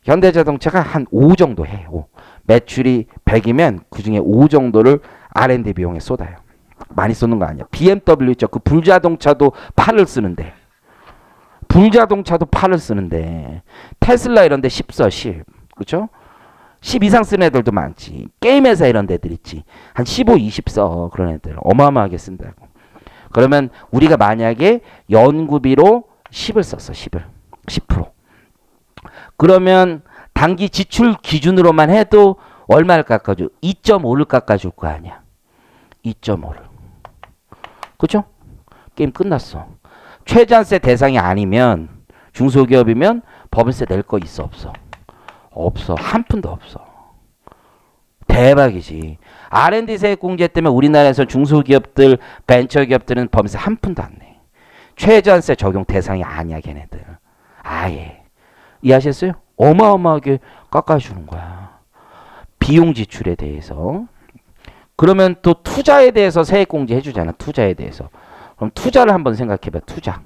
현대자동차가 한 5 정도 해. 5. 매출이 100이면 그중에 5 정도를 R&D 비용에 쏟아요. 많이 쏟는 거 아니야. BMW 있죠. 그 불자동차도 팔을 쓰는데. 불자동차도 팔을 쓰는데. 테슬라 이런 데 10 써. 10. 그렇죠? 10 이상 쓰는 애들도 많지. 게임 회사 이런 데들 있지. 한 15, 20 써. 그런 애들. 어마어마하게 쓴다고. 그러면 우리가 만약에 연구비로 10을 썼어. 10을. 10%. 그러면 단기 지출 기준으로만 해도 얼마를 깎아줘? 2.5를 깎아줄 거 아니야. 2.5를. 그죠? 게임 끝났어. 최저세 대상이 아니면 중소기업이면 법인세 낼 거 있어 없어? 없어. 한 푼도 없어. 대박이지. R&D 세액공제 때문에 우리나라에서 중소기업들, 벤처기업들은 법인세 한 푼도 안 내. 최저세 적용 대상이 아니야 걔네들. 아예. 이해하셨어요? 어마어마하게 깎아주는 거야. 비용 지출에 대해서. 그러면 또 투자에 대해서 세액공제 해주잖아. 투자에 대해서. 그럼 투자를 한번 생각해봐. 투자.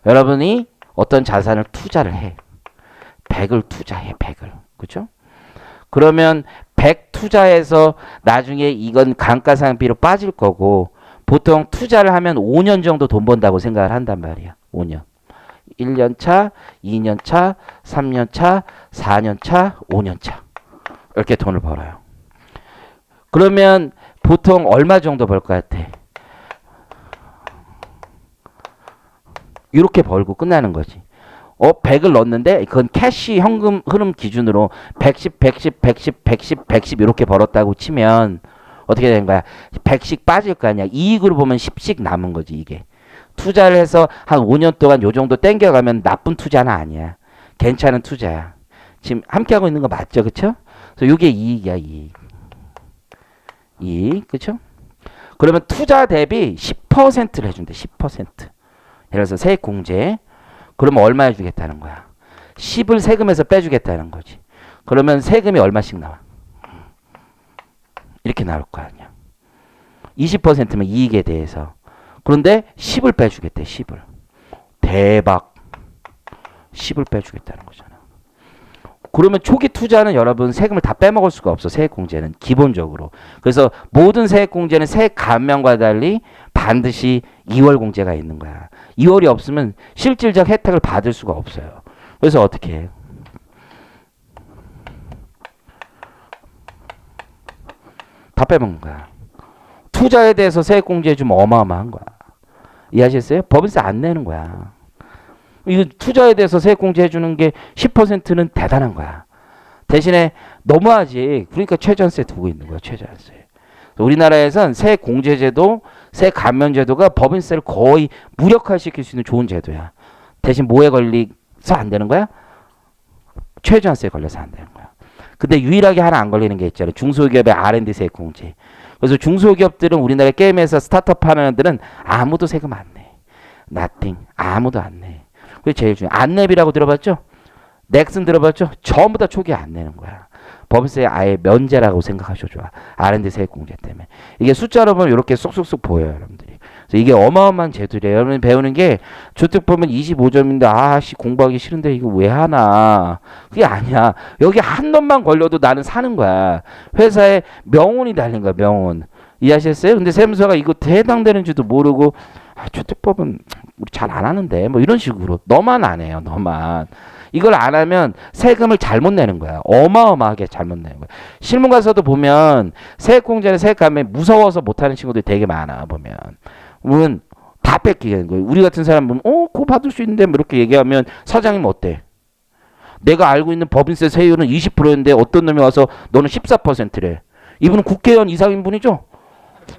여러분이 어떤 자산을 투자를 해. 100을 투자해. 100을. 그죠? 그러면 100 투자해서 나중에 이건 감가상각비로 빠질 거고 보통 투자를 하면 5년 정도 돈 번다고 생각을 한단 말이야. 5년. 1년 차, 2년 차, 3년 차, 4년 차, 5년 차. 이렇게 돈을 벌어요. 그러면 보통 얼마 정도 벌 것 같아? 이렇게 벌고 끝나는 거지. 100을 넣었는데 그건 캐시 현금 흐름 기준으로 110, 110, 110, 110, 110 이렇게 벌었다고 치면 어떻게 되는 거야? 100씩 빠질 거 아니야. 이익으로 보면 10씩 남은 거지 이게. 투자를 해서 한 5년 동안 요 정도 땡겨가면 나쁜 투자는 아니야. 괜찮은 투자야. 지금 함께하고 있는 거 맞죠? 그쵸? 그래서 이게 이익이야 이익. 이익 그쵸? 그러면 투자 대비 10%를 해준대. 10%. 예를 들어서 세액공제. 그러면 얼마 해주겠다는 거야? 10을 세금에서 빼주겠다는 거지. 그러면 세금이 얼마씩 나와? 이렇게 나올 거 아니야. 20%면 이익에 대해서. 그런데 10을 빼주겠대. 10을. 대박. 10을 빼주겠다는 거잖아. 그러면 초기 투자는 여러분 세금을 다 빼먹을 수가 없어. 세액공제는 기본적으로. 그래서 모든 세액공제는 세액 감면과 달리 반드시 2월 공제가 있는 거야. 2월이 없으면 실질적 혜택을 받을 수가 없어요. 그래서 어떻게 해요? 다 빼먹는 거야. 투자에 대해서 세액공제 해주면 어마어마한 거야. 이해하셨어요? 법인세 안 내는 거야. 이거 투자에 대해서 세액공제 해주는 게 10%는 대단한 거야. 대신에 너무하지. 그러니까 최저세 두고 있는 거야. 최저세. 우리나라에선 세액공제제도, 세액감면제도가 법인세를 거의 무력화시킬 수 있는 좋은 제도야. 대신 뭐에 걸려서 안 되는 거야? 최저세에 걸려서 안 되는 거야. 근데 유일하게 하나 안 걸리는 게 있잖아요. 중소기업의 R&D 세액공제. 그래서 중소기업들은 우리나라 게임에서 스타트업 하는 애들은 아무도 세금 안 내. nothing. 아무도 안 내. 그게 제일 중요해. 안내비라고 들어봤죠? 넥슨 들어봤죠? 전부 다 초기에 안 내는 거야. 법인세 아예 면제라고 생각하셔도 좋아. R&D 세액공제 때문에. 이게 숫자로 보면 이렇게 쏙쏙쏙 보여요, 여러분들이. 그래서 이게 어마어마한 제도래요. 여러분 배우는 게 주택 보면 25점인데 아씨 공부하기 싫은데 이거 왜 하나. 그게 아니야. 여기 한 놈만 걸려도 나는 사는 거야. 회사에 명운이 달린 거야, 명운. 이해하셨어요? 근데 세무서가 이거 해당되는지도 모르고 주택법은 우리 잘 안 하는데 뭐 이런 식으로 너만 안 해요. 너만. 이걸 안 하면 세금을 잘못 내는 거야. 어마어마하게 잘못 내는 거야. 실무 가서도 보면 세액공제나 세액감면 무서워서 못하는 친구들이 되게 많아. 보면 물론 다 뺏기는 거예요. 우리 같은 사람은 그거 받을 수 있는데 뭐 이렇게 얘기하면 사장님 어때? 내가 알고 있는 법인세 세율은 20%인데 어떤 놈이 와서 너는 14%래. 이분은 국회의원 이상인 분이죠?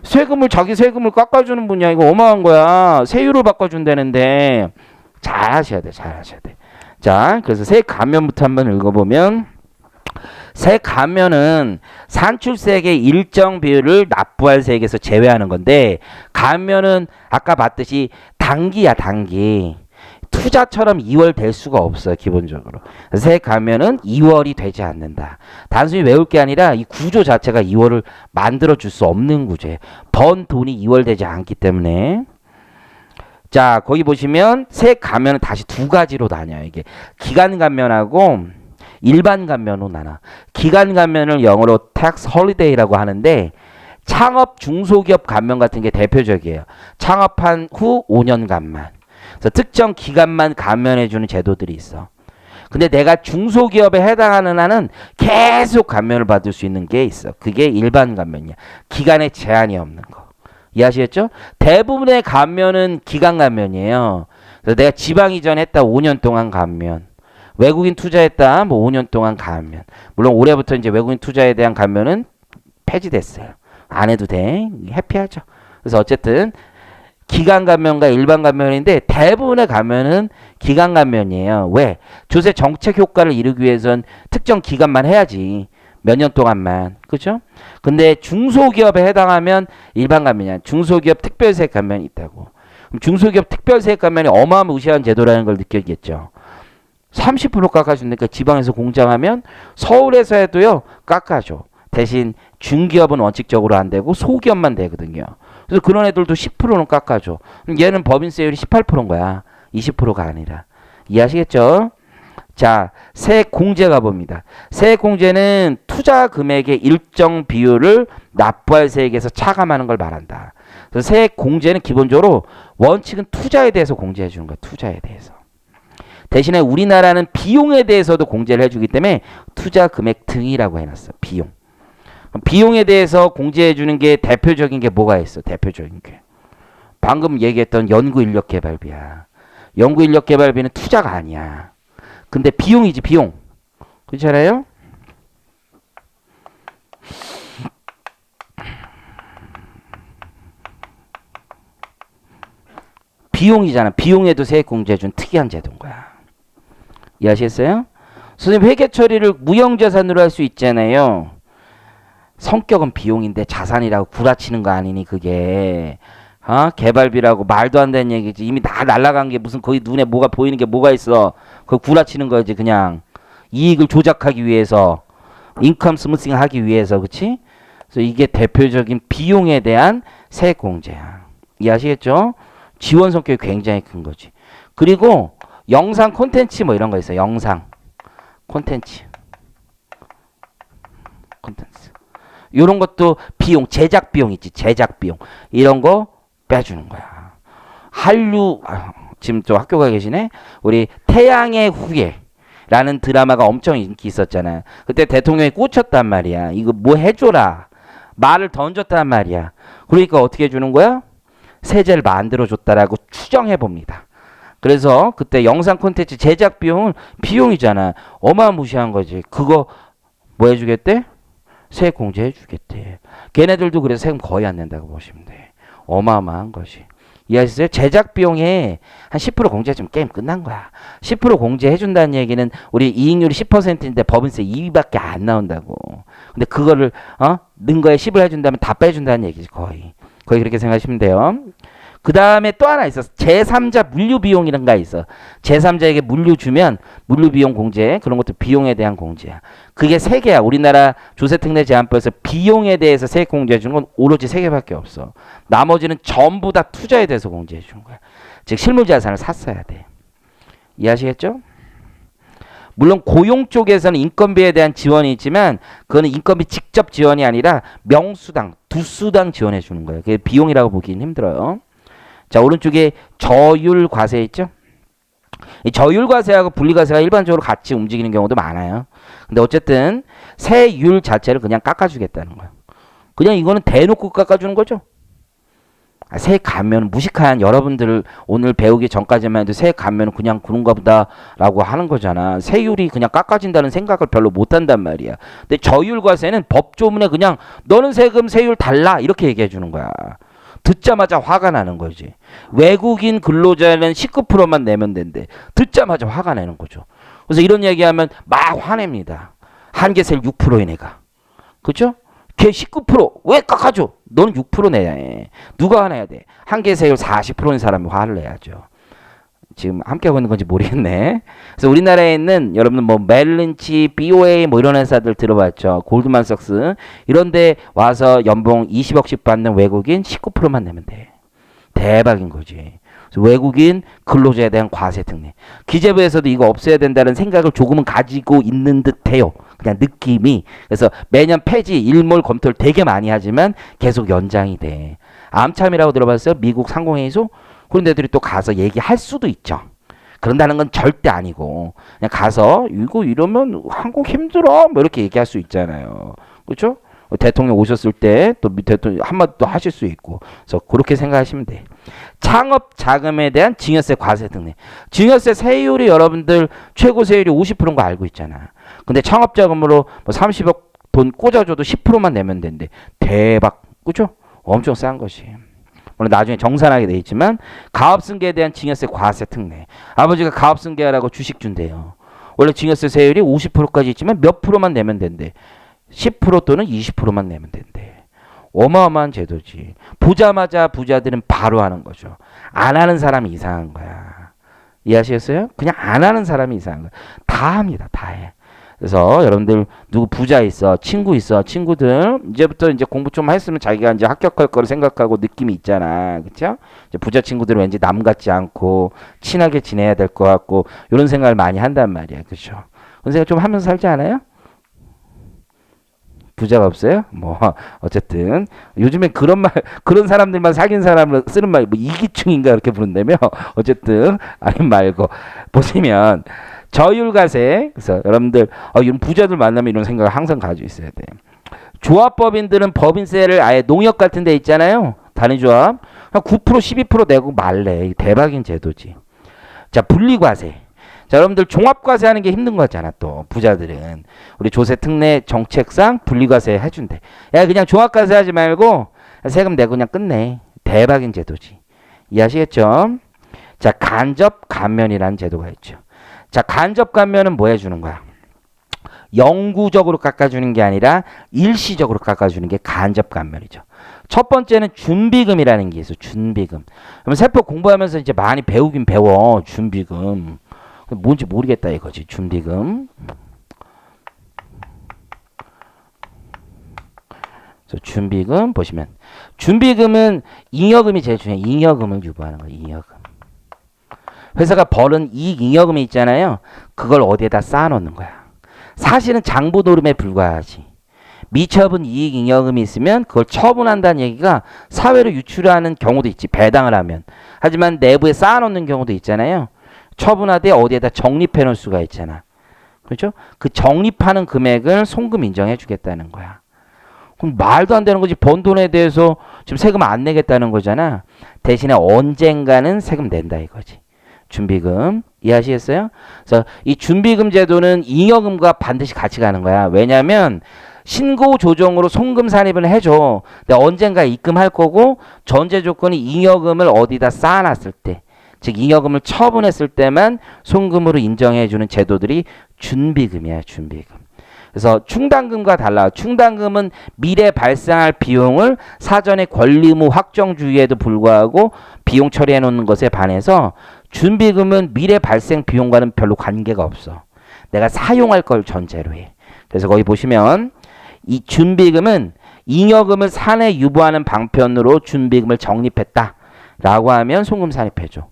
세금을 자기 세금을 깎아주는 분이야. 이거 어마한 거야. 세율을 바꿔준다는데 잘 하셔야 돼. 잘 하셔야 돼. 자, 그래서 세액 감면부터 한번 읽어보면 세액 감면은 산출세액의 일정 비율을 납부할 세액에서 제외하는 건데 감면은 아까 봤듯이 단기야 단기. 투자처럼 2월 될 수가 없어요. 기본적으로. 세액 감면은 2월이 되지 않는다. 단순히 외울 게 아니라 이 구조 자체가 2월을 만들어줄 수 없는 구조예요. 번 돈이 2월 되지 않기 때문에. 자, 거기 보시면 세액 감면은 다시 두 가지로 나뉘어요. 이게 기간 감면하고 일반 감면으로 나눠. 기간 감면을 영어로 tax holiday라고 하는데 창업 중소기업 감면 같은 게 대표적이에요. 창업한 후 5년간만. 그래서 특정 기간만 감면해주는 제도들이 있어. 근데 내가 중소기업에 해당하는 한은 계속 감면을 받을 수 있는 게 있어. 그게 일반 감면이야. 기간에 제한이 없는 거. 이해하시겠죠? 대부분의 감면은 기간 감면이에요. 그래서 내가 지방 이전했다 5년 동안 감면. 외국인 투자했다 뭐 5년 동안 감면. 물론 올해부터 이제 외국인 투자에 대한 감면은 폐지됐어요. 안 해도 돼. 해피하죠. 그래서 어쨌든 기간 감면과 일반 감면인데 대부분의 감면은 기간 감면이에요. 왜? 조세 정책 효과를 이루기 위해선 특정 기간만 해야지. 몇 년 동안만. 그죠? 근데 중소기업에 해당하면 일반 감면이야. 중소기업 특별세액 감면이 있다고. 그럼 중소기업 특별세액 감면이 어마무시한 제도라는 걸 느끼겠죠. 30% 깎아주니까 지방에서 공장하면 서울에서 해도요 깎아줘. 대신 중기업은 원칙적으로 안 되고 소기업만 되거든요. 그래서 그런 애들도 10%는 깎아줘. 얘는 법인세율이 18%인 거야. 20%가 아니라. 이해하시겠죠? 자, 세액공제 가봅니다. 세액공제는 투자 금액의 일정 비율을 납부할 세액에서 차감하는 걸 말한다. 그래서 세액공제는 기본적으로 원칙은 투자에 대해서 공제해 주는 거야. 투자에 대해서. 대신에 우리나라는 비용에 대해서도 공제를 해주기 때문에 투자 금액 등이라고 해놨어. 비용. 비용에 대해서 공제해 주는 게 대표적인 게 뭐가 있어? 대표적인 게. 방금 얘기했던 연구인력개발비야. 연구인력 개발비는 투자가 아니야. 근데 비용이지, 비용. 그렇잖아요? 비용이잖아. 비용에도 세액공제 준 특이한 제도인 거야. 이해하시겠어요? 선생님 회계 처리를 무형자산으로 할 수 있잖아요. 성격은 비용인데 자산이라고 구라치는 거 아니니 그게. 개발비라고 말도 안 되는 얘기지. 이미 다 날라간 게 무슨 거기 눈에 뭐가 보이는 게 뭐가 있어. 그거 구라치는 거지 그냥. 이익을 조작하기 위해서. 인컴 스무싱 하기 위해서. 그치? 그래서 이게 대표적인 비용에 대한 세액공제야. 이해하시겠죠? 지원 성격이 굉장히 큰 거지. 그리고 영상 콘텐츠 뭐 이런 거 있어요. 영상 콘텐츠. 이런 것도 비용, 제작 비용 있지. 제작 비용. 이런 거 빼주는 거야. 한류, 지금 또 학교 가 계시네? 우리 태양의 후예라는 드라마가 엄청 인기 있었잖아. 그때 대통령이 꽂혔단 말이야. 이거 뭐 해줘라. 말을 던졌단 말이야. 그러니까 어떻게 해주는 거야? 세제를 만들어줬다라고 추정해 봅니다. 그래서 그때 영상 콘텐츠 제작 비용은 비용이잖아. 어마무시한 거지. 그거 뭐 해주겠대? 세액 공제해 주겠대. 걔네들도 그래서 세금 거의 안 낸다고 보시면 돼. 어마어마한 것이. 이해하셨어요? 제작 비용에 한 10% 공제해주면 게임 끝난 거야. 10% 공제해준다는 얘기는 우리 이익률이 10%인데 법인세 2%밖에 안 나온다고. 근데 그거를 는 거에 10을 해준다면 다 빼준다는 얘기지 거의. 거의 그렇게 생각하시면 돼요. 그 다음에 또 하나 있어. 제3자 물류비용이란 거 있어. 제3자에게 물류 주면 물류비용 공제, 그런 것도 비용에 대한 공제야. 그게 세 개야. 우리나라 조세특례 제한법에서 비용에 대해서 세액 공제해 주는 건 오로지 세 개밖에 없어. 나머지는 전부 다 투자에 대해서 공제해 주는 거야. 즉 실물자산을 샀어야 돼. 이해하시겠죠? 물론 고용 쪽에서는 인건비에 대한 지원이 있지만 그거는 인건비 직접 지원이 아니라 명수당, 두수당 지원해 주는 거예요. 그게 비용이라고 보기는 힘들어요. 자, 오른쪽에 저율과세 있죠? 이 저율과세하고 분리과세가 일반적으로 같이 움직이는 경우도 많아요. 근데 어쨌든 세율 자체를 그냥 깎아주겠다는 거예요. 그냥 이거는 대놓고 깎아주는 거죠. 세액 감면 무식한 여러분들 오늘 배우기 전까지만 해도 세액 감면은 그냥 그런가 보다라고 하는 거잖아. 세율이 그냥 깎아진다는 생각을 별로 못한단 말이야. 근데 저율과세는 법조문에 그냥 너는 세금 세율 달라 이렇게 얘기해 주는 거야. 듣자마자 화가 나는 거지. 외국인 근로자는 19%만 내면 된대. 듣자마자 화가 나는 거죠. 그래서 이런 얘기하면 막 화냅니다. 한계세율 6%인 애가. 그죠? 걔 19%왜 깎아줘? 너는 6% 내야 해. 누가 화내야 돼? 한계세율 40%인 사람이 화를 내야죠. 지금 함께 하고 있는 건지 모르겠네. 그래서 우리나라에 있는 여러분 뭐 멜린치, BOA 뭐 이런 회사들 들어봤죠. 골드만삭스 이런 데 와서 연봉 20억씩 받는 외국인 19%만 내면 돼. 대박인 거지. 그래서 외국인 근로자에 대한 과세 특례. 기재부에서도 이거 없애야 된다는 생각을 조금은 가지고 있는 듯해요. 그냥 느낌이. 그래서 매년 폐지 일몰 검토를 되게 많이 하지만 계속 연장이 돼. 암참이라고 들어봤어요? 미국 상공회의소? 그런 데들이 또 가서 얘기할 수도 있죠. 그런다는 건 절대 아니고 그냥 가서 이거 이러면 한국 힘들어 뭐 이렇게 얘기할 수 있잖아요. 그렇죠? 대통령 오셨을 때 또 대통령 한마디 또 하실 수 있고 그래서 그렇게 생각하시면 돼. 창업 자금에 대한 증여세 과세 등등. 증여세 세율이 여러분들 최고 세율이 50%인 거 알고 있잖아. 근데 창업 자금으로 뭐 30억 돈 꽂아줘도 10%만 내면 된대. 대박. 그렇죠? 엄청 싼 것이. 물론 나중에 정산하게 돼 있지만 가업승계에 대한 증여세 과세 특례. 아버지가 가업승계하라고 주식 준대요. 원래 증여세 세율이 50%까지 있지만 몇 프로만 내면 된대. 10% 또는 20%만 내면 된대. 어마어마한 제도지. 보자마자 부자들은 바로 하는 거죠. 안 하는 사람이 이상한 거야. 이해하시겠어요? 그냥 안 하는 사람이 이상한 거야. 다 합니다. 다 해. 그래서 여러분들 누구 부자 있어, 친구 있어, 친구들 이제부터 이제 공부 좀 했으면 자기가 이제 합격할 거를 생각하고 느낌이 있잖아, 그렇죠? 이제 부자 친구들은 왠지 남 같지 않고 친하게 지내야 될 것 같고 이런 생각을 많이 한단 말이야, 그렇죠? 그런 생각 좀 하면서 살지 않아요? 부자가 없어요? 뭐 어쨌든 요즘에 그런 말 그런 사람들만 사귄 사람을 쓰는 말 뭐 이기충인가 그렇게 부른다며 어쨌든 아니 말고 보시면. 저율과세. 그래서 여러분들 이런 부자들 만나면 이런 생각을 항상 가지고 있어야 돼. 조합법인들은 법인세를 아예 농협 같은 데 있잖아요. 단위조합. 9% 12% 내고 말래. 대박인 제도지. 자, 분리과세. 자, 여러분들 종합과세 하는 게 힘든 거잖아, 또. 부자들은. 우리 조세 특례 정책상 분리과세 해준대. 야, 그냥 종합과세 하지 말고 세금 내고 그냥 끝내. 대박인 제도지. 이해하시겠죠? 자, 간접 감면이라는 제도가 있죠. 자, 간접 감면은 뭐 해주는 거야? 영구적으로 깎아주는 게 아니라 일시적으로 깎아주는 게 간접 감면이죠. 첫 번째는 준비금이라는 게 있어. 준비금. 그러면 세법 공부하면서 이제 많이 배우긴 배워. 준비금. 뭔지 모르겠다 이거지. 준비금. 그래서 준비금 보시면 준비금은 잉여금이 제일 중요해. 잉여금을 유보하는 거예요. 잉여금. 회사가 벌은 이익 잉여금이 있잖아요. 그걸 어디에다 쌓아놓는 거야. 사실은 장부 노름에 불과하지. 미처분 이익 잉여금이 있으면 그걸 처분한다는 얘기가 사회로 유출하는 경우도 있지. 배당을 하면. 하지만 내부에 쌓아놓는 경우도 있잖아요. 처분하되 어디에다 적립해 놓을 수가 있잖아. 그렇죠? 그 적립하는 금액을 송금 인정해 주겠다는 거야. 그럼 말도 안 되는 거지. 번 돈에 대해서 지금 세금 안 내겠다는 거잖아. 대신에 언젠가는 세금 낸다 이거지. 준비금. 이해하시겠어요? 그래서 이 준비금 제도는 잉여금과 반드시 같이 가는 거야. 왜냐하면 신고 조정으로 송금 산입을 해줘. 근데 언젠가 입금할 거고 전제 조건이 잉여금을 어디다 쌓아놨을 때, 즉 잉여금을 처분했을 때만 송금으로 인정해주는 제도들이 준비금이야. 준비금. 그래서 충당금과 달라. 충당금은 미래 발생할 비용을 사전에 권리 의무 확정주의에도 불구하고 비용 처리해 놓는 것에 반해서 준비금은 미래 발생 비용과는 별로 관계가 없어. 내가 사용할 걸 전제로 해. 그래서 거기 보시면 이 준비금은 잉여금을 사내 유보하는 방편으로 준비금을 적립했다 라고 하면 송금 산입해줘.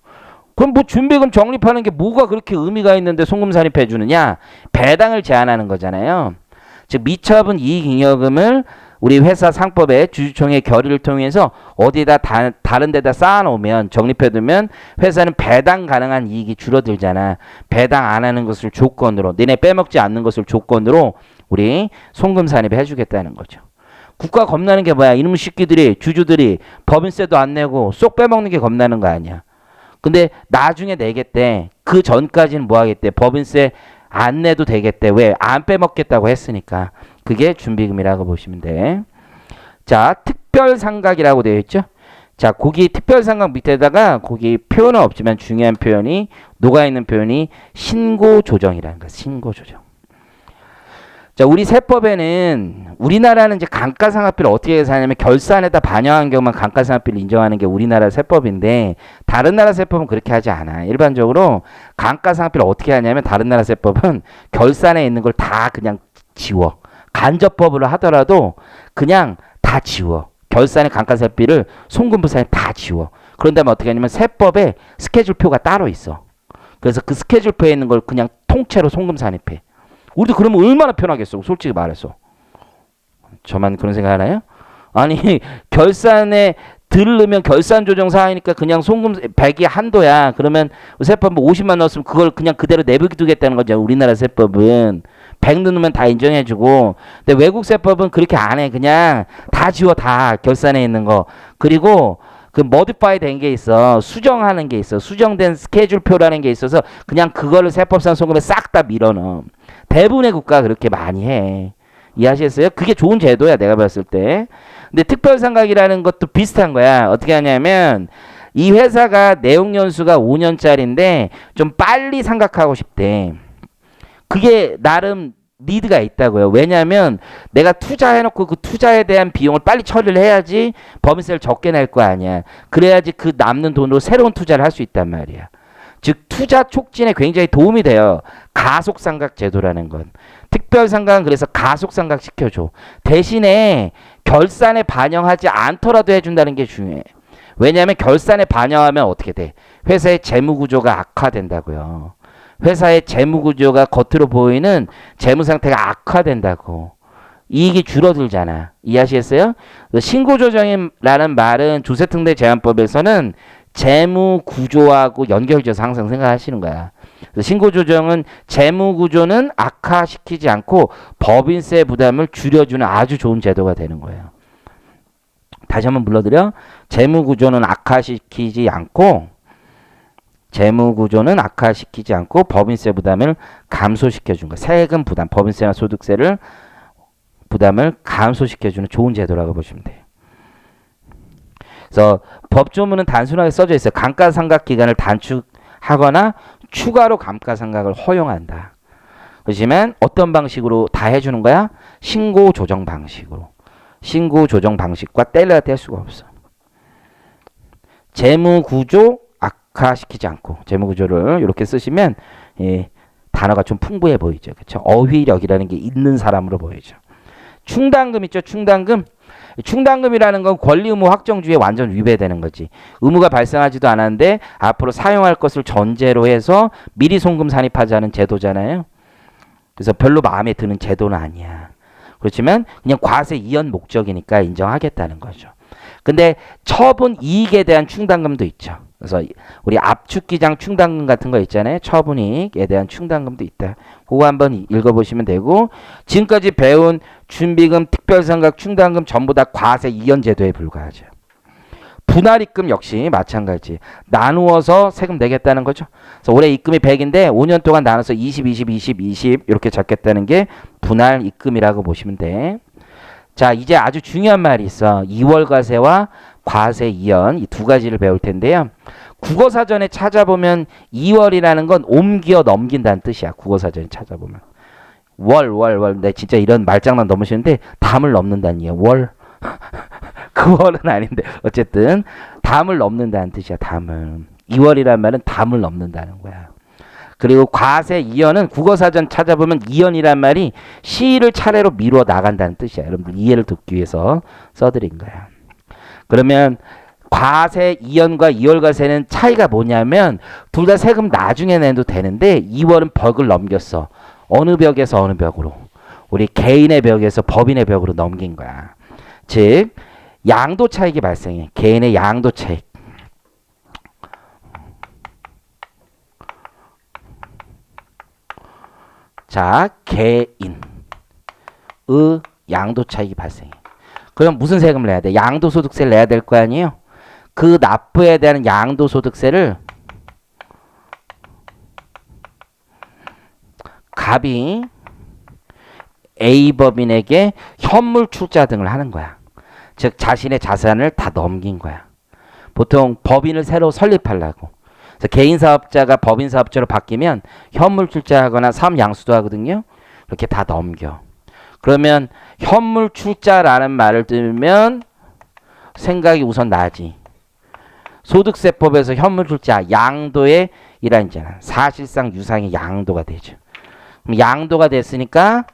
그럼 뭐 준비금 적립하는 게 뭐가 그렇게 의미가 있는데 송금 산입해 주느냐? 배당을 제한하는 거잖아요. 즉 미처분 이익 잉여금을 우리 회사 상법에 주주총회 결의를 통해서 어디다 다른 데다 쌓아놓으면 적립해두면 회사는 배당 가능한 이익이 줄어들잖아. 배당 안 하는 것을 조건으로, 너네 빼먹지 않는 것을 조건으로 우리 송금 산입해 주겠다는 거죠. 국가 겁나는 게 뭐야? 이놈의 새끼들이, 주주들이 법인세도 안 내고 쏙 빼먹는 게 겁나는 거 아니야. 근데 나중에 내겠대. 그 전까지는 뭐 하겠대? 법인세 안 내도 되겠대. 왜? 안 빼먹겠다고 했으니까. 그게 준비금이라고 보시면 돼. 자, 특별상각이라고 되어 있죠. 자, 거기 특별상각 밑에다가 거기 표현은 없지만 중요한 표현이 녹아있는 표현이 신고조정이라는 거야. 신고조정. 자, 우리 세법에는 우리나라는 이제 감가상각비를 어떻게 계산하냐면 결산에다 반영한 경우만 감가상각비를 인정하는 게 우리나라 세법인데 다른 나라 세법은 그렇게 하지 않아. 일반적으로 감가상각비를 어떻게 하냐면 다른 나라 세법은 결산에 있는 걸 다 그냥 지워. 간접법으로 하더라도 그냥 다 지워. 결산의 감가상각비를 송금부산에 다 지워. 그런 다음에 어떻게 하냐면 세법에 스케줄표가 따로 있어. 그래서 그 스케줄표에 있는 걸 그냥 통째로 송금 산입해. 우리도 그러면 얼마나 편하겠어. 솔직히 말해서. 저만 그런 생각 하나요? 아니 결산에 들르면 결산 조정 사항이니까 그냥 송금 100이 한도야. 그러면 세법 뭐 50만 넣었으면 그걸 그냥 그대로 내버려두겠다는 거죠. 우리나라 세법은 100 넣으면 다 인정해주고. 근데 외국 세법은 그렇게 안 해. 그냥 다 지워. 다 결산에 있는 거. 그리고 그 모디파이 된 게 있어. 수정하는 게 있어. 수정된 스케줄표라는 게 있어서 그냥 그거를 세법상 송금에 싹 다 밀어넣어. 대부분의 국가가 그렇게 많이 해. 이해하시겠어요? 그게 좋은 제도야. 내가 봤을 때. 근데 특별상각이라는 것도 비슷한 거야. 어떻게 하냐면 이 회사가 내용연수가 5년짜리인데 좀 빨리 상각하고 싶대. 그게 나름 니드가 있다고요. 왜냐하면 내가 투자해놓고 그 투자에 대한 비용을 빨리 처리를 해야지 법인세를 적게 낼 거 아니야. 그래야지 그 남는 돈으로 새로운 투자를 할 수 있단 말이야. 즉 투자 촉진에 굉장히 도움이 돼요. 가속상각 제도라는 건. 특별상각은 그래서 가속상각 시켜줘. 대신에 결산에 반영하지 않더라도 해준다는 게 중요해. 왜냐하면 결산에 반영하면 어떻게 돼? 회사의 재무구조가 악화된다고요. 회사의 재무구조가 겉으로 보이는 재무상태가 악화된다고. 이익이 줄어들잖아. 이해하시겠어요? 신고조정이라는 말은 조세특례제한법에서는 재무구조하고 연결지어서 항상 생각하시는 거야. 신고조정은 재무구조는 악화시키지 않고 법인세 부담을 줄여주는 아주 좋은 제도가 되는 거예요. 다시 한번 불러드려. 재무구조는 악화시키지 않고 재무 구조는 악화시키지 않고 법인세 부담을 감소시켜준 거. 세금 부담, 법인세나 소득세를 부담을 감소시켜주는 좋은 제도라고 보시면 돼요. 그래서 법조문은 단순하게 써져 있어요. 감가상각 기간을 단축하거나 추가로 감가상각을 허용한다. 그렇지만 어떤 방식으로 다 해주는 거야? 신고 조정 방식으로. 신고 조정 방식과 뗄래야 뗄 수가 없어. 재무 구조 악화시키지 않고 재무 구조를 이렇게 쓰시면 단어가 좀 풍부해 보이죠. 그렇죠? 어휘력이라는 게 있는 사람으로 보이죠. 충당금 있죠. 충당금. 충당금이라는 건 권리 의무 확정주의에 완전 위배되는 거지. 의무가 발생하지도 않았는데 앞으로 사용할 것을 전제로 해서 미리 송금 산입하자는 제도잖아요. 그래서 별로 마음에 드는 제도는 아니야. 그렇지만 그냥 과세 이연 목적이니까 인정하겠다는 거죠. 근데 처분 이익에 대한 충당금도 있죠. 그래서 우리 압축기장 충당금 같은 거 있잖아요. 처분 이익에 대한 충당금도 있다. 그거 한번 읽어보시면 되고, 지금까지 배운 준비금, 특별상각, 충당금 전부 다 과세 이연 제도에 불과하죠. 분할입금 역시 마찬가지. 나누어서 세금 내겠다는 거죠. 그래서 올해 입금이 100인데 5년 동안 나눠서 20, 20, 20, 20 이렇게 잡겠다는 게 분할입금이라고 보시면 돼. 자, 이제 아주 중요한 말이 있어. 2월 과세와 과세 이연 이 두 가지를 배울 텐데요. 국어사전에 찾아보면 2월이라는 건 옮겨 넘긴다는 뜻이야. 국어사전에 찾아보면. 월. 내 진짜 이런 말장난 너무 싫은데 담을 넘는다는 얘기야. 월. 그 월은 아닌데 어쨌든 담을 넘는다는 뜻이야. 담을. 2월이란 말은 담을 넘는다는 거야. 그리고 과세 이연은 국어사전 찾아보면 이연이란 말이 시일을 차례로 미루어 나간다는 뜻이야. 여러분들 이해를 돕기 위해서 써드린 거야. 그러면 과세 이연과 2월 과세는 차이가 뭐냐면 둘 다 세금 나중에 내도 되는데 2월은 벽을 넘겼어. 어느 벽에서 어느 벽으로? 우리 개인의 벽에서 법인의 벽으로 넘긴 거야. 즉 양도 차익이 발생해. 개인의 양도 차익. 자, 개인의 양도 차익이 발생해. 그럼 무슨 세금을 내야 돼? 양도소득세를 내야 될 거 아니에요? 그 납부에 대한 양도소득세를 갑이 A법인에게 현물 출자 등을 하는 거야. 즉 자신의 자산을 다 넘긴 거야. 보통 법인을 새로 설립하려고. 그래서 개인 사업자가 법인 사업자로 바뀌면 현물 출자하거나 사업 양수도 하거든요. 이렇게 다 넘겨. 그러면 현물 출자라는 말을 들으면 생각이 우선 나지. 소득세법에서 현물 출자 양도의 일환이잖아. 사실상 유상의 양도가 되죠. 그럼 양도가 됐으니까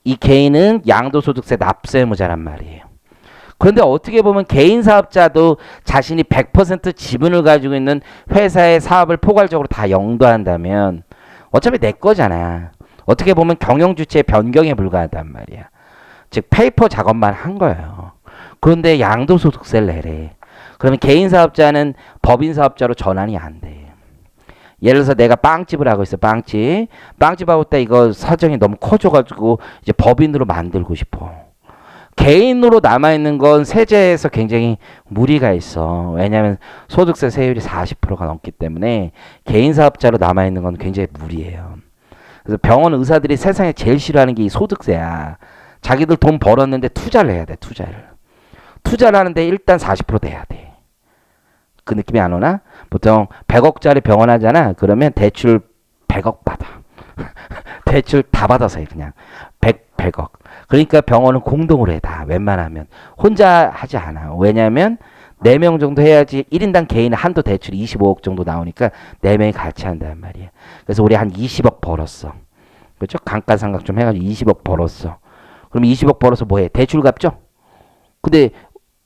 이 개인은 양도소득세 납세 의무자란 말이에요. 그런데 어떻게 보면 개인 사업자도 자신이 100% 지분을 가지고 있는 회사의 사업을 포괄적으로 다 영도한다면 어차피 내 거잖아. 어떻게 보면 경영주체의 변경에 불과하단 말이야. 즉 페이퍼 작업만 한 거예요. 그런데 양도소득세를 내래. 그러면 개인 사업자는 법인 사업자로 전환이 안 돼. 예를 들어서 내가 빵집을 하고 있어. 빵집 하고 있다. 이거 사정이 너무 커져가지고 이제 법인으로 만들고 싶어. 개인으로 남아있는 건 세제에서 굉장히 무리가 있어. 왜냐하면 소득세 세율이 40%가 넘기 때문에 개인 사업자로 남아있는 건 굉장히 무리예요. 그래서 병원 의사들이 세상에 제일 싫어하는 게 이 소득세야. 자기들 돈 벌었는데 투자를 해야 돼. 투자를 하는데 일단 40% 내야 돼. 그 느낌이 안 오나? 보통 100억짜리 병원 하잖아. 그러면 대출 100억 받아. 대출 다 받아서 해 그냥. 100억. 그러니까 병원은 공동으로 해 다. 웬만하면. 혼자 하지 않아. 왜냐하면 4명 정도 해야지 1인당 개인 한도 대출이 25억 정도 나오니까 4명이 같이 한단 말이야. 그래서 우리 한 20억 벌었어. 그렇죠? 감가상각 좀 해가지고 20억 벌었어. 그럼 20억 벌어서 뭐 해? 대출 갚죠? 근데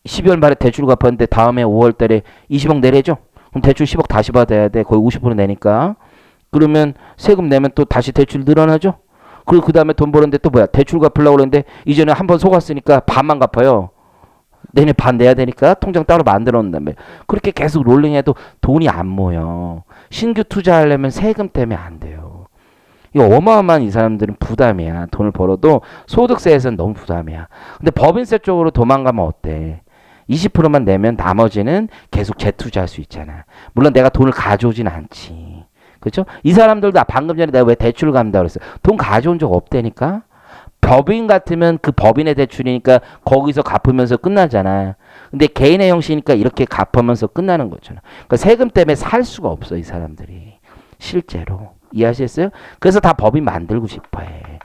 12월 말에 대출 갚았는데 다음에 5월 달에 20억 내려줘? 그럼 대출 10억 다시 받아야 돼. 거의 50% 내니까. 그러면 세금 내면 또 다시 대출 늘어나죠? 그리고 그 다음에 돈 버는데 또 뭐야? 대출 갚으려고 그러는데 이제는 한번 속았으니까 반만 갚아요. 내년에 반 내야 되니까 통장 따로 만들어 놓는단 말이야. 그렇게 계속 롤링해도 돈이 안 모여. 신규 투자하려면 세금 때문에 안 돼요. 이거 어마어마한 이 사람들은 부담이야. 돈을 벌어도 소득세에서는 너무 부담이야. 근데 법인세 쪽으로 도망가면 어때? 20%만 내면 나머지는 계속 재투자할 수 있잖아. 물론 내가 돈을 가져오진 않지. 그렇죠? 이 사람들도 방금 전에 내가 왜 대출을 갚는다고 그랬어? 돈 가져온 적 없다니까? 법인 같으면 그 법인의 대출이니까 거기서 갚으면서 끝나잖아. 근데 개인의 형식이니까 이렇게 갚으면서 끝나는 거잖아. 그러니까 세금 때문에 살 수가 없어, 이 사람들이. 실제로. 이해하셨어요? 그래서 다 법인 만들고 싶어 해.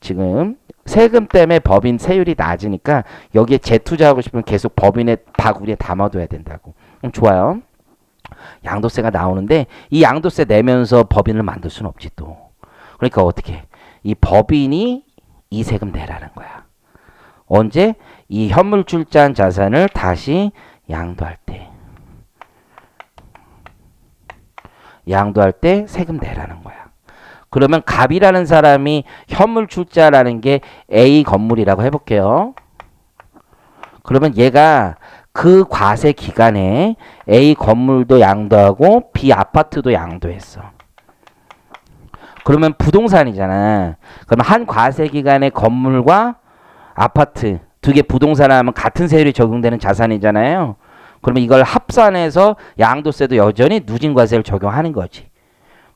지금 세금 때문에 법인 세율이 낮으니까 여기에 재투자하고 싶으면 계속 법인의 바구니에 담아둬야 된다고. 좋아요. 양도세가 나오는데 이 양도세 내면서 법인을 만들 수는 없지 또. 그러니까 어떻게? 이 법인이 이 세금 내라는 거야. 언제? 이 현물출자한 자산을 다시 양도할 때. 양도할 때 세금 내라는 거야. 그러면 갑이라는 사람이 현물출자라는 게 A 건물이라고 해볼게요. 그러면 얘가 그 과세 기간에 A 건물도 양도하고 B 아파트도 양도했어. 그러면 부동산이잖아. 그러면 한 과세 기간에 건물과 아파트 두 개 부동산 하면 같은 세율이 적용되는 자산이잖아요. 그러면 이걸 합산해서 양도세도 여전히 누진과세를 적용하는 거지.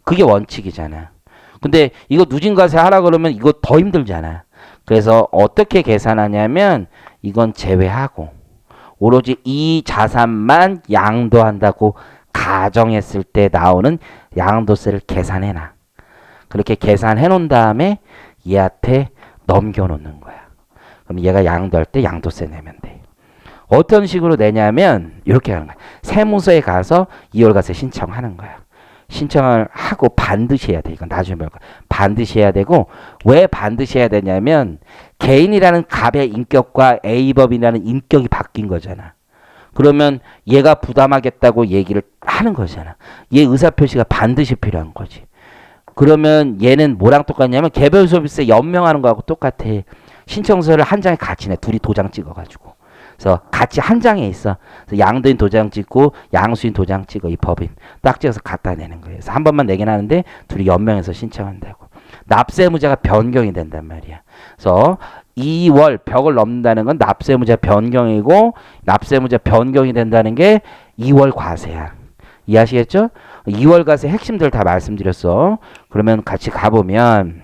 그게 원칙이잖아. 근데 이거 누진과세 하라 그러면 이거 더 힘들잖아. 그래서 어떻게 계산하냐면 이건 제외하고 오로지 이 자산만 양도한다고 가정했을 때 나오는 양도세를 계산해놔. 그렇게 계산해 놓은 다음에 얘한테 넘겨놓는 거야. 그럼 얘가 양도할 때 양도세 내면 돼. 어떤 식으로 내냐면 이렇게 하는 거야. 세무서에 가서 2월과세 신청하는 거야. 신청을 하고 반드시 해야 돼. 이건 나중에 볼 거야. 반드시 해야 되고 왜 반드시 해야 되냐면 개인이라는 갑의 인격과 A법인이라는 인격이 바뀐 거잖아. 그러면 얘가 부담하겠다고 얘기를 하는 거잖아. 얘 의사표시가 반드시 필요한 거지. 그러면 얘는 뭐랑 똑같냐면 개별 소비세 연명하는 거하고 똑같아. 신청서를 한 장에 같이 내. 둘이 도장 찍어가지고. 그래서 같이 한 장에 있어. 그래서 양도인 도장 찍고 양수인 도장 찍어. 이 법인 딱 찍어서 갖다 내는 거예요. 그래서 한 번만 내긴 하는데 둘이 연명해서 신청한다고. 납세무자가 변경이 된단 말이야. 그래서 2월 벽을 넘는다는 건 납세무자 변경이고 납세무자 변경이 된다는 게 2월 과세야. 이해하시겠죠? 2월 과세 핵심들 다 말씀드렸어. 그러면 같이 가보면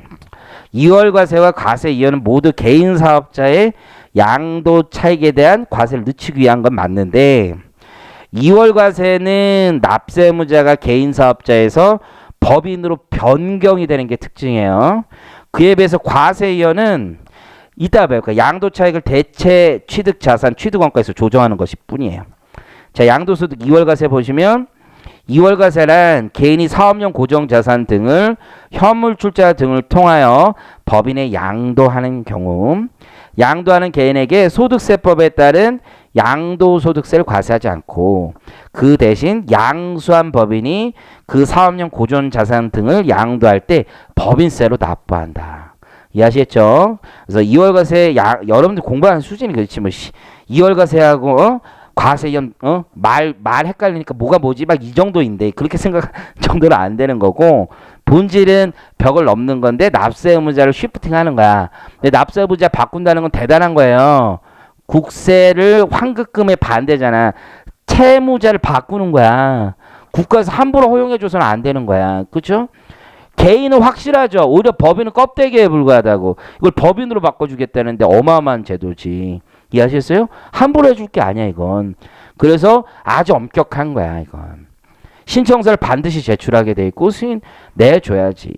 2월 과세와 과세 이연은 모두 개인 사업자의 양도 차익에 대한 과세를 늦추기 위한 건 맞는데 2월 과세는 납세무자가 개인 사업자에서 법인으로 변경이 되는 게 특징이에요. 그에 비해서 과세 이연은 이따 배울 거예요. 양도 차익을 대체 취득 자산 취득원가에서 조정하는 것이 뿐이에요. 자, 양도소득 2월 과세 보시면 2월 과세란 개인이 사업용 고정자산 등을 현물 출자 등을 통하여 법인에 양도하는 경우 양도하는 개인에게 소득세법에 따른 양도소득세를 과세하지 않고 그 대신 양수한 법인이 그 사업용 고정자산 등을 양도할 때 법인세로 납부한다. 이해하시겠죠? 그래서 2월 과세 여러분들 공부하는 수준이 그렇지 뭐 2월 과세하고 과세연 말 헷갈리니까 뭐가 뭐지 막 이 정도인데 그렇게 생각 정도는 안 되는 거고 본질은 벽을 넘는 건데 납세 의무자를 쉬프팅하는 거야. 근데 납세 의무자 바꾼다는 건 대단한 거예요. 국세를 환급금에 반대잖아. 채무자를 바꾸는 거야. 국가에서 함부로 허용해줘서는 안 되는 거야. 그렇죠? 개인은 확실하죠. 오히려 법인은 껍데기에 불과하다고. 이걸 법인으로 바꿔주겠다는데 어마어마한 제도지. 이해하셨어요? 함부로 해줄 게 아니야 이건. 그래서 아주 엄격한 거야 이건. 신청서를 반드시 제출하게 돼 있고 승인 내줘야지.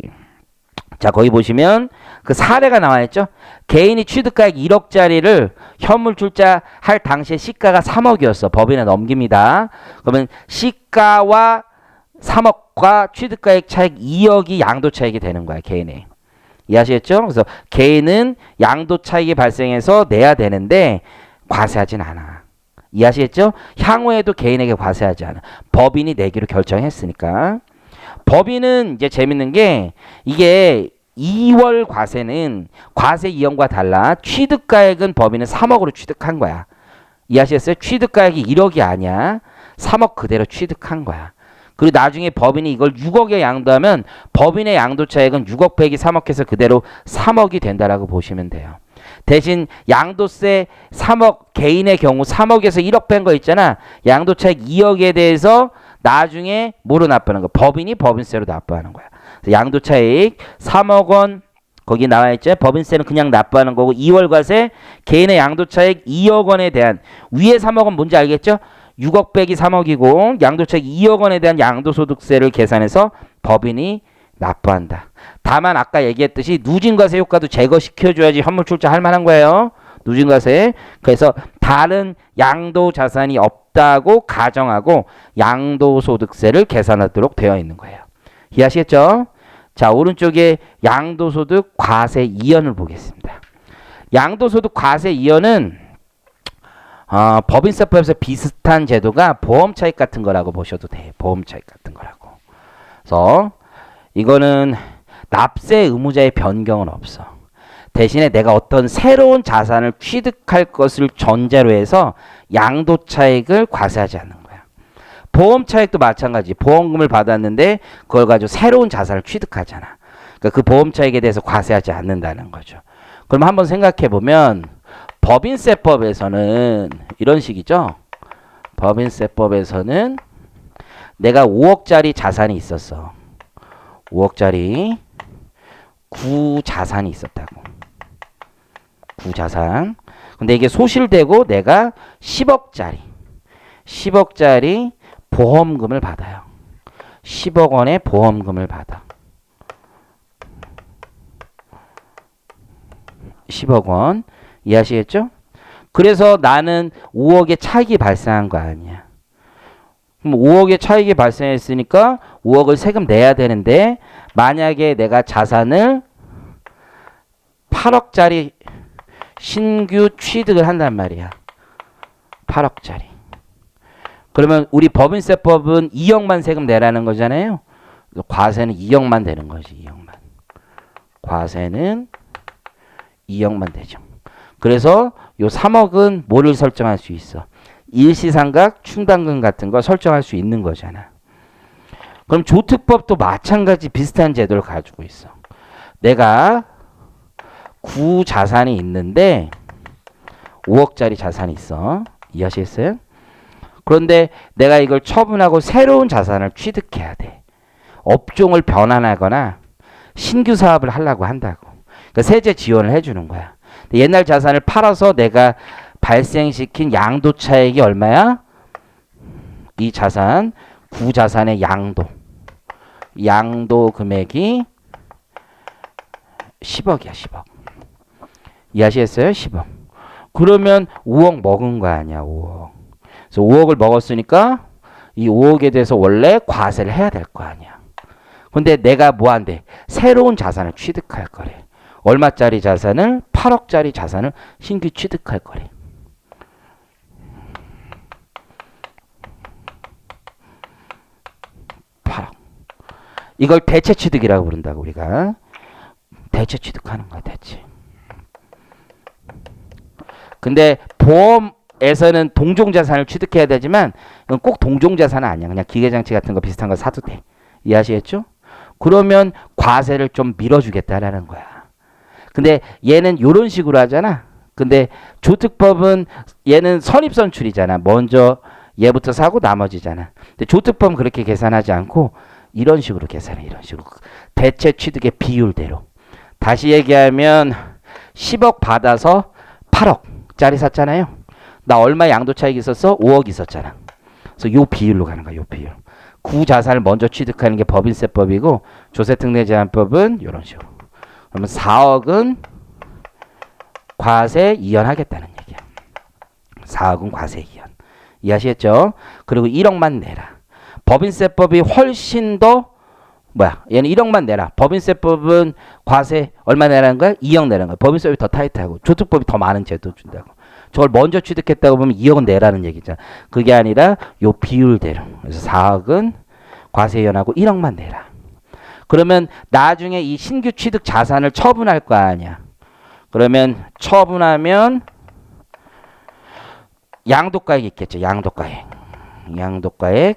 자 거기 보시면 그 사례가 나와 있죠. 개인이 취득가액 1억짜리를 현물 출자할 당시에 시가가 3억이었어. 법인에 넘깁니다. 그러면 시가와 3억과 취득가액 차익 2억이 양도 차익이 되는 거야 개인의. 이해하시겠죠? 그래서 개인은 양도 차익이 발생해서 내야 되는데 과세하진 않아. 이해하시겠죠? 향후에도 개인에게 과세하지 않아. 법인이 내기로 결정했으니까. 법인은 이제 재밌는 게 이게 2월 과세는 과세 이연과 달라. 취득가액은 법인은 3억으로 취득한 거야. 이해하시겠어요? 취득가액이 1억이 아니야. 3억 그대로 취득한 거야. 그리고 나중에 법인이 이걸 6억에 양도하면 법인의 양도 차익은 6억 빼기 3억 해서 그대로 3억이 된다라고 보시면 돼요. 대신 양도세 3억 개인의 경우 3억에서 1억 뺀 거 있잖아. 양도차익 2억에 대해서 나중에 뭐로 납부하는 거? 법인이 법인세로 납부하는 거야. 양도차익 3억 원 거기 나와 있죠. 법인세는 그냥 납부하는 거고 2월 과세 개인의 양도차익 2억 원에 대한 위에 3억 원 뭔지 알겠죠? 6억 빼기 3억이고 양도차익 2억 원에 대한 양도소득세를 계산해서 법인이 납부한다. 다만 아까 얘기했듯이 누진과세 효과도 제거시켜줘야지 현물출자 할 만한 거예요. 누진과세. 그래서 다른 양도자산이 없다고 가정하고 양도소득세를 계산하도록 되어 있는 거예요. 이해하시겠죠? 자, 오른쪽에 양도소득 과세 이연을 보겠습니다. 양도소득 과세 이연은 법인세법에서 비슷한 제도가 보험차익 같은 거라고 보셔도 돼요. 보험차익 같은 거라고. 그래서 이거는 납세 의무자의 변경은 없어. 대신에 내가 어떤 새로운 자산을 취득할 것을 전제로 해서 양도차익을 과세하지 않는 거야. 보험차익도 마찬가지. 보험금을 받았는데 그걸 가지고 새로운 자산을 취득하잖아. 그러니까 그 보험차익에 대해서 과세하지 않는다는 거죠. 그럼 한번 생각해 보면 법인세법에서는 이런 식이죠. 법인세법에서는 내가 5억짜리 자산이 있었어. 5억짜리 구자산이 있었다고. 구자산. 근데 이게 소실되고 내가 10억짜리 보험금을 받아요. 10억 원의 보험금을 받아. 10억 원. 이해하시겠죠? 그래서 나는 5억의 차익이 발생한 거 아니야. 그럼 5억의 차익이 발생했으니까 5억을 세금 내야 되는데 만약에 내가 자산을 8억짜리 신규 취득을 한단 말이야. 8억짜리. 그러면 우리 법인세법은 2억만 세금 내라는 거잖아요. 과세는 2억만 되는 거지. 2억만. 과세는 2억만 되죠. 그래서 요 3억은 뭐를 설정할 수 있어? 일시상각, 충당금 같은 거 설정할 수 있는 거잖아. 그럼 조특법도 마찬가지 비슷한 제도를 가지고 있어. 내가 구자산이 있는데 5억짜리 자산이 있어. 이해하시겠어요? 그런데 내가 이걸 처분하고 새로운 자산을 취득해야 돼. 업종을 변환하거나 신규 사업을 하려고 한다고. 그러니까 세제 지원을 해주는 거야. 옛날 자산을 팔아서 내가 발생시킨 양도차익이 얼마야? 이 자산, 구자산의 양도 금액이 10억이야, 10억. 이해하시겠어요? 10억. 그러면 5억 먹은 거 아니야, 5억. 그래서 5억을 먹었으니까 이 5억에 대해서 원래 과세를 해야 될 거 아니야. 근데 내가 뭐 한대? 새로운 자산을 취득할 거래. 얼마짜리 자산을? 8억짜리 자산을 신규 취득할 거래. 이걸 대체 취득이라고 부른다고 우리가. 대체 취득하는 거야, 대체. 근데 보험에서는 동종자산을 취득해야 되지만 이건 꼭 동종자산은 아니야. 그냥 기계장치 같은 거 비슷한 거 사도 돼. 이해하시겠죠? 그러면 과세를 좀 밀어주겠다라는 거야. 근데 얘는 이런 식으로 하잖아. 근데 조특법은 얘는 선입선출이잖아. 먼저 얘부터 사고 나머지잖아. 근데 조특법은 그렇게 계산하지 않고 이런 식으로 계산해. 이런 식으로. 대체 취득의 비율대로. 다시 얘기하면 10억 받아서 8억짜리 샀잖아요. 나 얼마 양도차익 있었어? 5억 있었잖아. 그래서 요 비율로 가는 거야. 요 비율. 구자산을 먼저 취득하는 게 법인세법이고 조세특례제한법은 이런 식으로. 그러면 4억은 과세 이연하겠다는 얘기야. 4억은 과세 이연. 이해하시겠죠? 그리고 1억만 내라. 법인세법이 훨씬 더 얘는 1억만 내라. 법인세법은 과세 얼마 내라는 거야? 2억 내라는 거야. 법인세법이 더 타이트하고 조특법이 더 많은 제도 준다고. 저걸 먼저 취득했다고 보면 2억은 내라는 얘기잖아. 그게 아니라 요 비율대로. 그래서 4억은 과세 이연하고 1억만 내라. 그러면 나중에 이 신규 취득 자산을 처분할 거 아니야. 그러면 처분하면 양도가액 있겠죠. 양도가액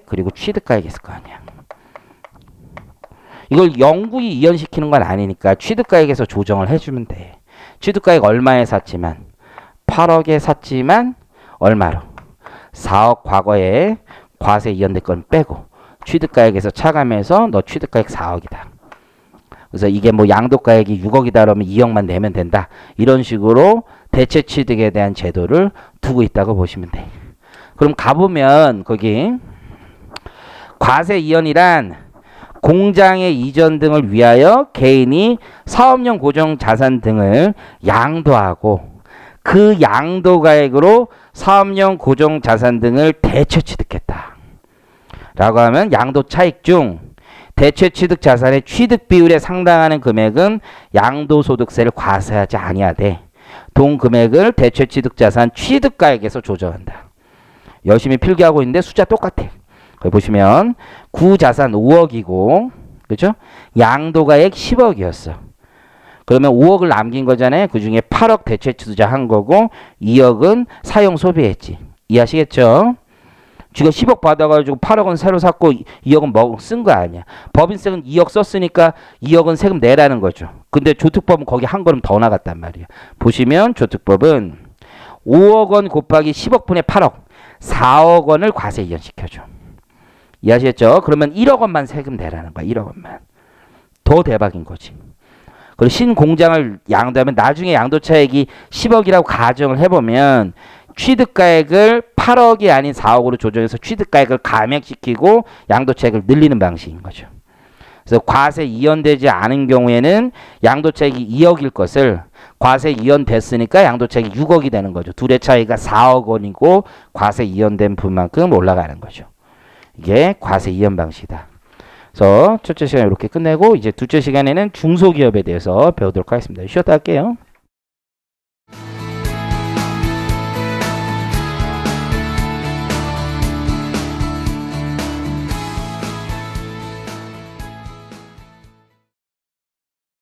그리고 취득가액 있을 거 아니야. 이걸 영구히 이연시키는 건 아니니까 취득가액에서 조정을 해주면 돼. 취득가액 얼마에 샀지만 8억에 샀지만 얼마로? 4억 과거에 과세 이연된 건 빼고 취득가액에서 차감해서 너 취득가액 4억이다. 그래서 이게 뭐 양도가액이 6억이다 그러면 2억만 내면 된다. 이런 식으로 대체 취득에 대한 제도를 두고 있다고 보시면 돼. 그럼 가보면 거기 과세 이연이란 공장의 이전 등을 위하여 개인이 사업용 고정 자산 등을 양도하고 그 양도가액으로 사업용 고정 자산 등을 대체 취득했다. 라고 하면 양도 차익 중 대체 취득 자산의 취득 비율에 상당하는 금액은 양도소득세를 과세하지 아니하되 동 금액을 대체 취득 자산 취득가액에서 조정한다. 열심히 필기하고 있는데 숫자 똑같아. 거기 보시면 구자산 5억이고 그렇죠? 양도가액 10억이었어. 그러면 5억을 남긴 거잖아요. 그 중에 8억 대체 투자한 거고 2억은 사용 소비했지. 이해하시겠죠? 지금 10억 받아가지고 8억은 새로 샀고 2억은 뭐 쓴 거 아니야. 법인세는 2억 썼으니까 2억은 세금 내라는 거죠. 근데 조특법은 거기 한 걸음 더 나갔단 말이야. 보시면 조특법은 5억 원 곱하기 10억 분의 8억 4억 원을 과세 이연시켜줘. 이해하시겠죠? 그러면 1억 원만 세금 내라는 거야. 1억 원만. 더 대박인 거지. 그리고 신공장을 양도하면 나중에 양도차익이 10억이라고 가정을 해보면 취득가액을 8억이 아닌 4억으로 조정해서 취득가액을 감액시키고 양도차익을 늘리는 방식인 거죠. 그래서 과세 이연되지 않은 경우에는 양도차익이 2억일 것을 과세 이연됐으니까 양도차익이 6억이 되는 거죠. 둘의 차이가 4억 원이고 과세 이연된 분만큼 올라가는 거죠. 이게 과세 이연 방식이다. 그래서 첫째 시간 이렇게 끝내고 이제 둘째 시간에는 중소기업에 대해서 배우도록 하겠습니다. 쉬었다 할게요.